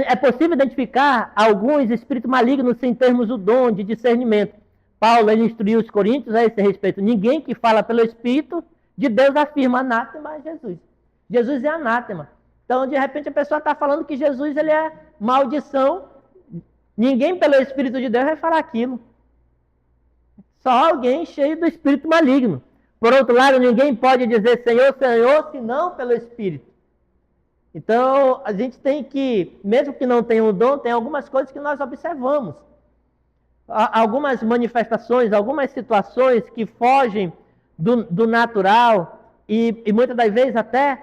É possível identificar alguns espíritos malignos sem termos o dom de discernimento. Paulo ele instruiu os coríntios a esse respeito. Ninguém que fala pelo Espírito de Deus afirma anátema a Jesus. Jesus é anátema. Então, de repente, a pessoa está falando que Jesus ele é maldição. Ninguém pelo Espírito de Deus vai falar aquilo. Só alguém cheio do espírito maligno. Por outro lado, ninguém pode dizer Senhor, Senhor, senão pelo Espírito. Então, a gente tem que, mesmo que não tenha um dom, tem algumas coisas que nós observamos. Algumas manifestações, algumas situações que fogem do natural e muitas das vezes até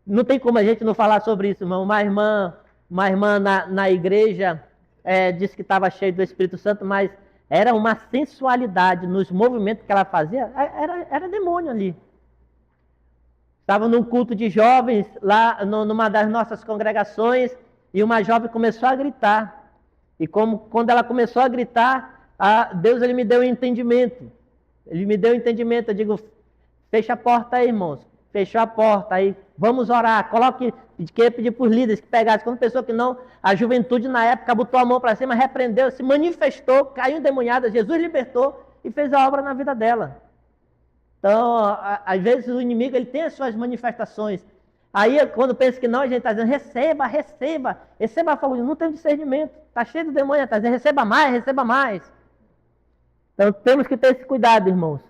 Não tem como a gente não falar sobre isso, irmão. Uma irmã na igreja disse que estava cheia do Espírito Santo, mas era uma sensualidade nos movimentos que ela fazia, era demônio ali. Estava num culto de jovens, lá numa das nossas congregações, e uma jovem começou a gritar. E quando ela começou a gritar, Deus ele me deu um entendimento. Ele me deu um entendimento. Eu digo, fecha a porta aí, irmãos. Fechou a porta aí, vamos orar. Queria pedir para os líderes que pegassem. Quando pensou que não, a juventude na época botou a mão para cima, repreendeu, se manifestou, caiu endemoniada. Jesus libertou e fez a obra na vida dela. Então, às vezes o inimigo ele tem as suas manifestações. Aí, quando pensa que não, a gente está dizendo, receba fogo. Não tem discernimento. Está cheio de demônio, está dizendo, receba mais. Então, temos que ter esse cuidado, irmãos.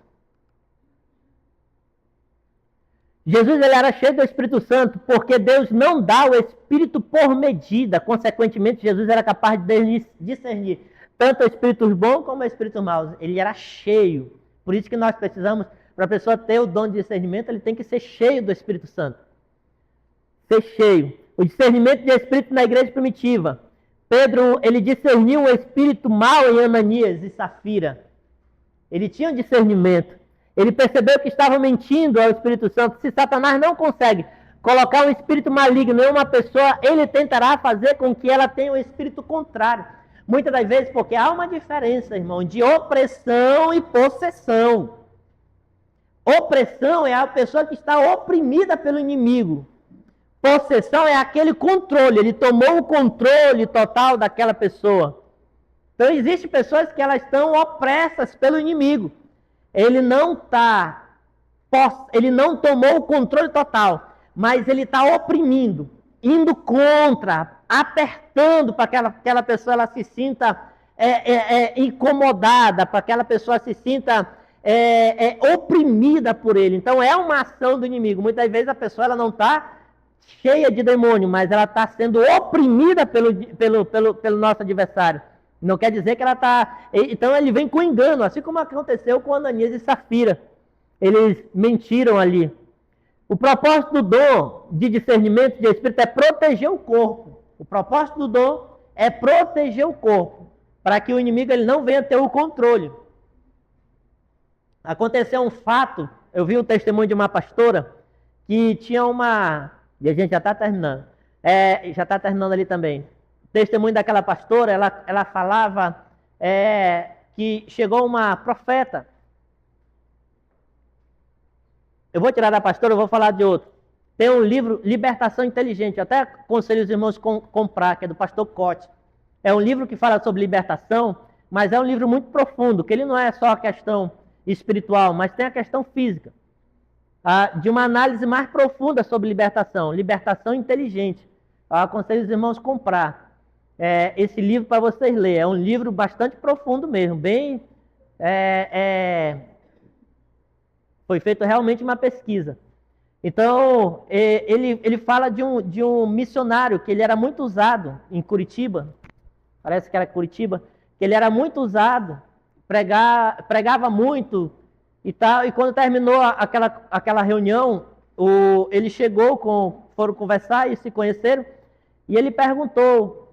Jesus ele era cheio do Espírito Santo, porque Deus não dá o Espírito por medida. Consequentemente, Jesus era capaz de discernir tanto espíritos bons como espíritos maus. Ele era cheio. Por isso que nós precisamos, para a pessoa ter o dom de discernimento, ele tem que ser cheio do Espírito Santo. Ser cheio. O discernimento de espírito na igreja primitiva. Pedro, ele discerniu um espírito mau em Ananias e Safira. Ele tinha um discernimento. Ele percebeu que estava mentindo ao Espírito Santo. Se Satanás não consegue colocar um espírito maligno em uma pessoa, ele tentará fazer com que ela tenha um espírito contrário. Muitas das vezes porque há uma diferença, irmão, de opressão e possessão. Opressão é a pessoa que está oprimida pelo inimigo. Possessão é aquele controle, ele tomou o controle total daquela pessoa. Então existem pessoas que elas estão opressas pelo inimigo. Ele não tomou o controle total, mas ele está oprimindo, indo contra, apertando para que aquela pessoa ela se sinta incomodada, para que aquela pessoa se sinta oprimida por ele. Então é uma ação do inimigo. Muitas vezes a pessoa ela não está cheia de demônio, mas ela está sendo oprimida pelo nosso adversário. Não quer dizer que ela está... Então ele vem com engano, assim como aconteceu com Ananias e Safira. Eles mentiram ali. O propósito do dom de discernimento de espírito é proteger o corpo. O propósito do dom é proteger o corpo, para que o inimigo ele não venha ter o controle. Aconteceu um fato, eu vi um testemunho de uma pastora que tinha uma... E a gente já está terminando. Já está terminando ali também. O testemunho daquela pastora, ela falava que chegou uma profeta. Eu vou tirar da pastora, eu vou falar de outro. Tem um livro, Libertação Inteligente. Eu até aconselho os irmãos comprar, que é do pastor Cote. É um livro que fala sobre libertação, mas é um livro muito profundo, que ele não é só a questão espiritual, mas tem a questão física. De uma análise mais profunda sobre libertação. Libertação inteligente. Eu aconselho os irmãos comprar esse livro para vocês lerem. É um livro bastante profundo mesmo, bem... Foi feita realmente uma pesquisa. Então, ele fala de um missionário que ele era muito usado em Curitiba, parece que era Curitiba, que ele era muito usado, pregava muito e tal, e quando terminou aquela reunião, ele chegou, foram conversar e se conheceram, e ele perguntou,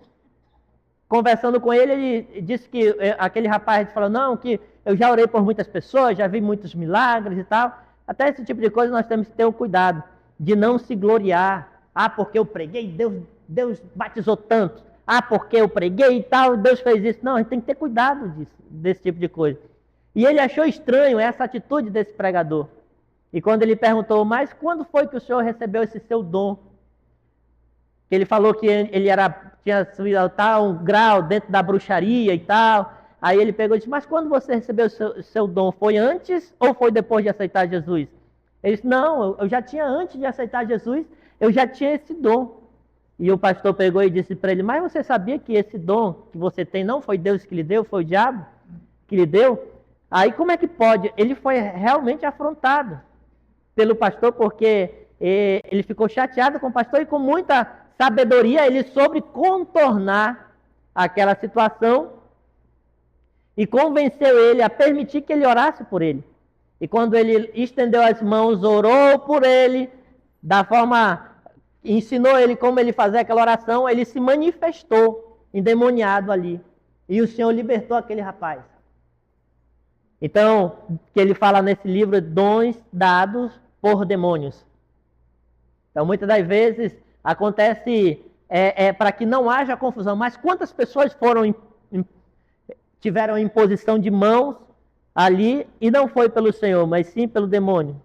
conversando com ele, ele disse que aquele rapaz falou, não, que eu já orei por muitas pessoas, já vi muitos milagres e tal. Até esse tipo de coisa nós temos que ter o cuidado de não se gloriar. Porque eu preguei, Deus batizou tanto. Porque eu preguei e tal, Deus fez isso. Não, a gente tem que ter cuidado desse tipo de coisa. E ele achou estranho essa atitude desse pregador. E quando ele perguntou, mas quando foi que o senhor recebeu esse seu dom? Ele falou que ele tinha subido a tal grau dentro da bruxaria e tal. Aí ele pegou e disse, mas quando você recebeu o seu dom, foi antes ou foi depois de aceitar Jesus? Ele disse, não, eu já tinha antes de aceitar Jesus, eu já tinha esse dom. E o pastor pegou e disse para ele, mas você sabia que esse dom que você tem não foi Deus que lhe deu, foi o diabo que lhe deu? Aí como é que pode? Ele foi realmente afrontado pelo pastor, porque ele ficou chateado com o pastor e com muita sabedoria ele soube contornar aquela situação e convenceu ele a permitir que ele orasse por ele. E quando ele estendeu as mãos, orou por ele, ensinou ele como ele fazer aquela oração, ele se manifestou endemoniado ali. E o Senhor libertou aquele rapaz. Então, que ele fala nesse livro, dons dados por demônios. Então, muitas das vezes, acontece para que não haja confusão. Mas quantas pessoas tiveram imposição de mãos ali e não foi pelo Senhor, mas sim pelo demônio?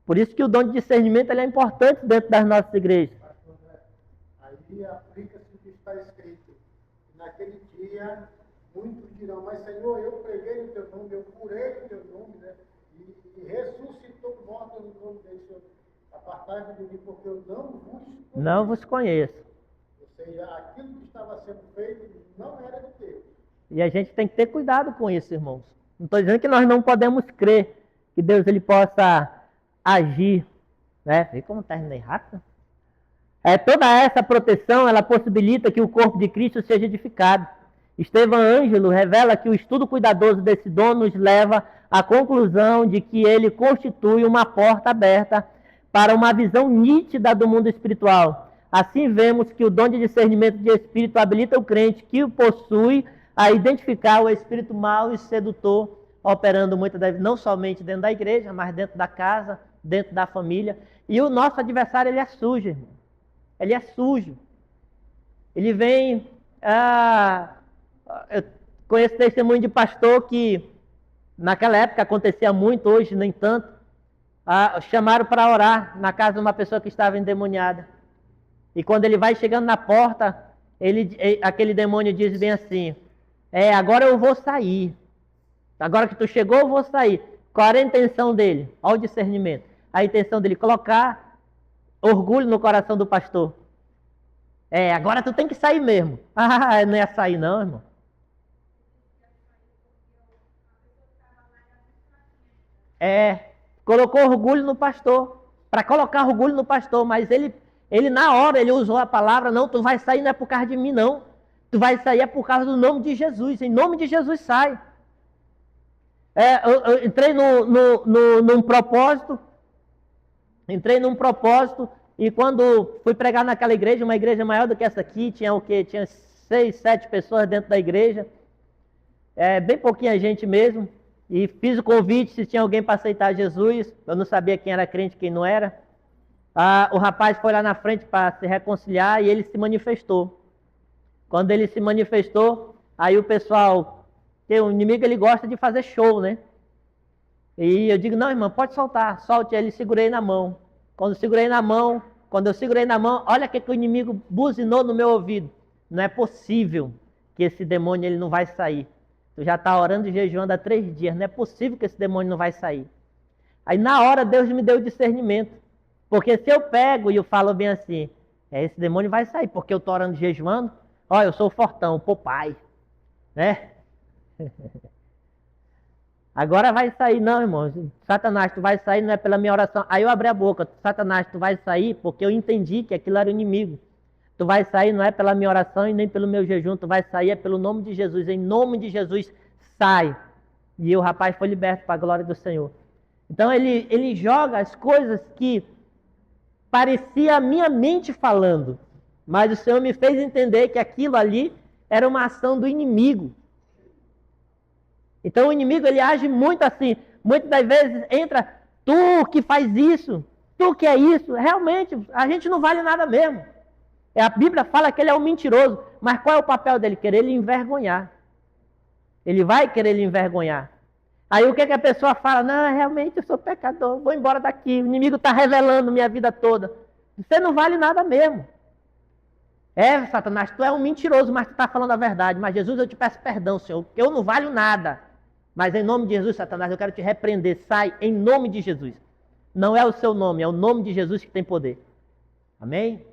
Por isso que o dom de discernimento ele é importante dentro das nossas igrejas. Aí aplica-se o que está escrito. Naquele dia, muitos dirão, mas Senhor, eu preguei no teu nome, eu curei no teu nome, né? E ressuscitou mortos no nome dele, Senhor. Apartai-vos de mim, porque eu não vos conheço. Ou seja, aquilo que estava sendo feito não era de Deus. E a gente tem que ter cuidado com isso, irmãos. Não estou dizendo que nós não podemos crer que Deus ele possa agir. Né? Vê como terminei rápido? Toda essa proteção, ela possibilita que o corpo de Cristo seja edificado. Estevão Ângelo revela que o estudo cuidadoso desse dom nos leva à conclusão de que ele constitui uma porta aberta para uma visão nítida do mundo espiritual. Assim vemos que o dom de discernimento de espírito habilita o crente que o possui a identificar o espírito mau e sedutor, operando muitas vezes não somente dentro da igreja, mas dentro da casa, dentro da família. E o nosso adversário, ele é sujo, irmão. Ele é sujo. Ele vem Eu conheço testemunho de pastor que naquela época acontecia muito, hoje nem tanto. Chamaram para orar na casa de uma pessoa que estava endemoniada. E quando ele vai chegando na porta, aquele demônio diz bem assim: agora eu vou sair. Agora que tu chegou, eu vou sair. Qual era a intenção dele? Olha o discernimento. A intenção dele colocar orgulho no coração do pastor. Agora tu tem que sair mesmo. Não ia sair não, irmão. Colocou orgulho no pastor. Para colocar orgulho no pastor. Mas ele na hora, ele usou a palavra: não, tu vai sair não é por causa de mim não. Tu vai sair por causa do nome de Jesus. Em nome de Jesus sai. Eu entrei num propósito. E quando fui pregar naquela igreja, uma igreja maior do que essa aqui, tinha o quê? Tinha 6, 7 pessoas dentro da igreja. Bem pouquinha gente mesmo. E fiz o convite se tinha alguém para aceitar Jesus. Eu não sabia quem era crente e quem não era. O rapaz foi lá na frente para se reconciliar e ele se manifestou. Quando ele se manifestou, aí o pessoal, o inimigo ele gosta de fazer show, né? E eu digo: não, irmão, pode soltar, solte ele. Segurei na mão. Quando eu segurei na mão, olha o que o inimigo buzinou no meu ouvido: não é possível que esse demônio ele não vai sair. Tu já está orando e jejuando há 3 dias, não é possível que esse demônio não vai sair. Aí na hora Deus me deu o discernimento. Porque se eu pego e eu falo bem assim: esse demônio vai sair, porque eu estou orando e jejuando. Olha, eu sou o fortão, o Popeye, né? Agora vai sair, não, irmão. Satanás, tu vai sair, não é pela minha oração. Aí eu abri a boca: Satanás, tu vai sair porque eu entendi que aquilo era o inimigo. Tu vai sair não é pela minha oração e nem pelo meu jejum. Tu vai sair pelo nome de Jesus. Em nome de Jesus, sai. E o rapaz foi liberto para a glória do Senhor. Então ele joga as coisas que parecia a minha mente falando. Mas o Senhor me fez entender que aquilo ali era uma ação do inimigo. Então o inimigo ele age muito assim. Muitas das vezes entra: tu que faz isso, tu que é isso. Realmente, a gente não vale nada mesmo. A Bíblia fala que ele é um mentiroso. Mas qual é o papel dele? Querer lhe envergonhar. Ele vai querer lhe envergonhar. Aí o que a pessoa fala? Não, realmente eu sou pecador, vou embora daqui. O inimigo está revelando minha vida toda. Você não vale nada mesmo. Satanás, tu é um mentiroso, mas tu está falando a verdade. Mas Jesus, eu te peço perdão, Senhor, porque eu não valho nada. Mas em nome de Jesus, Satanás, eu quero te repreender. Sai em nome de Jesus. Não é o seu nome, é o nome de Jesus que tem poder. Amém?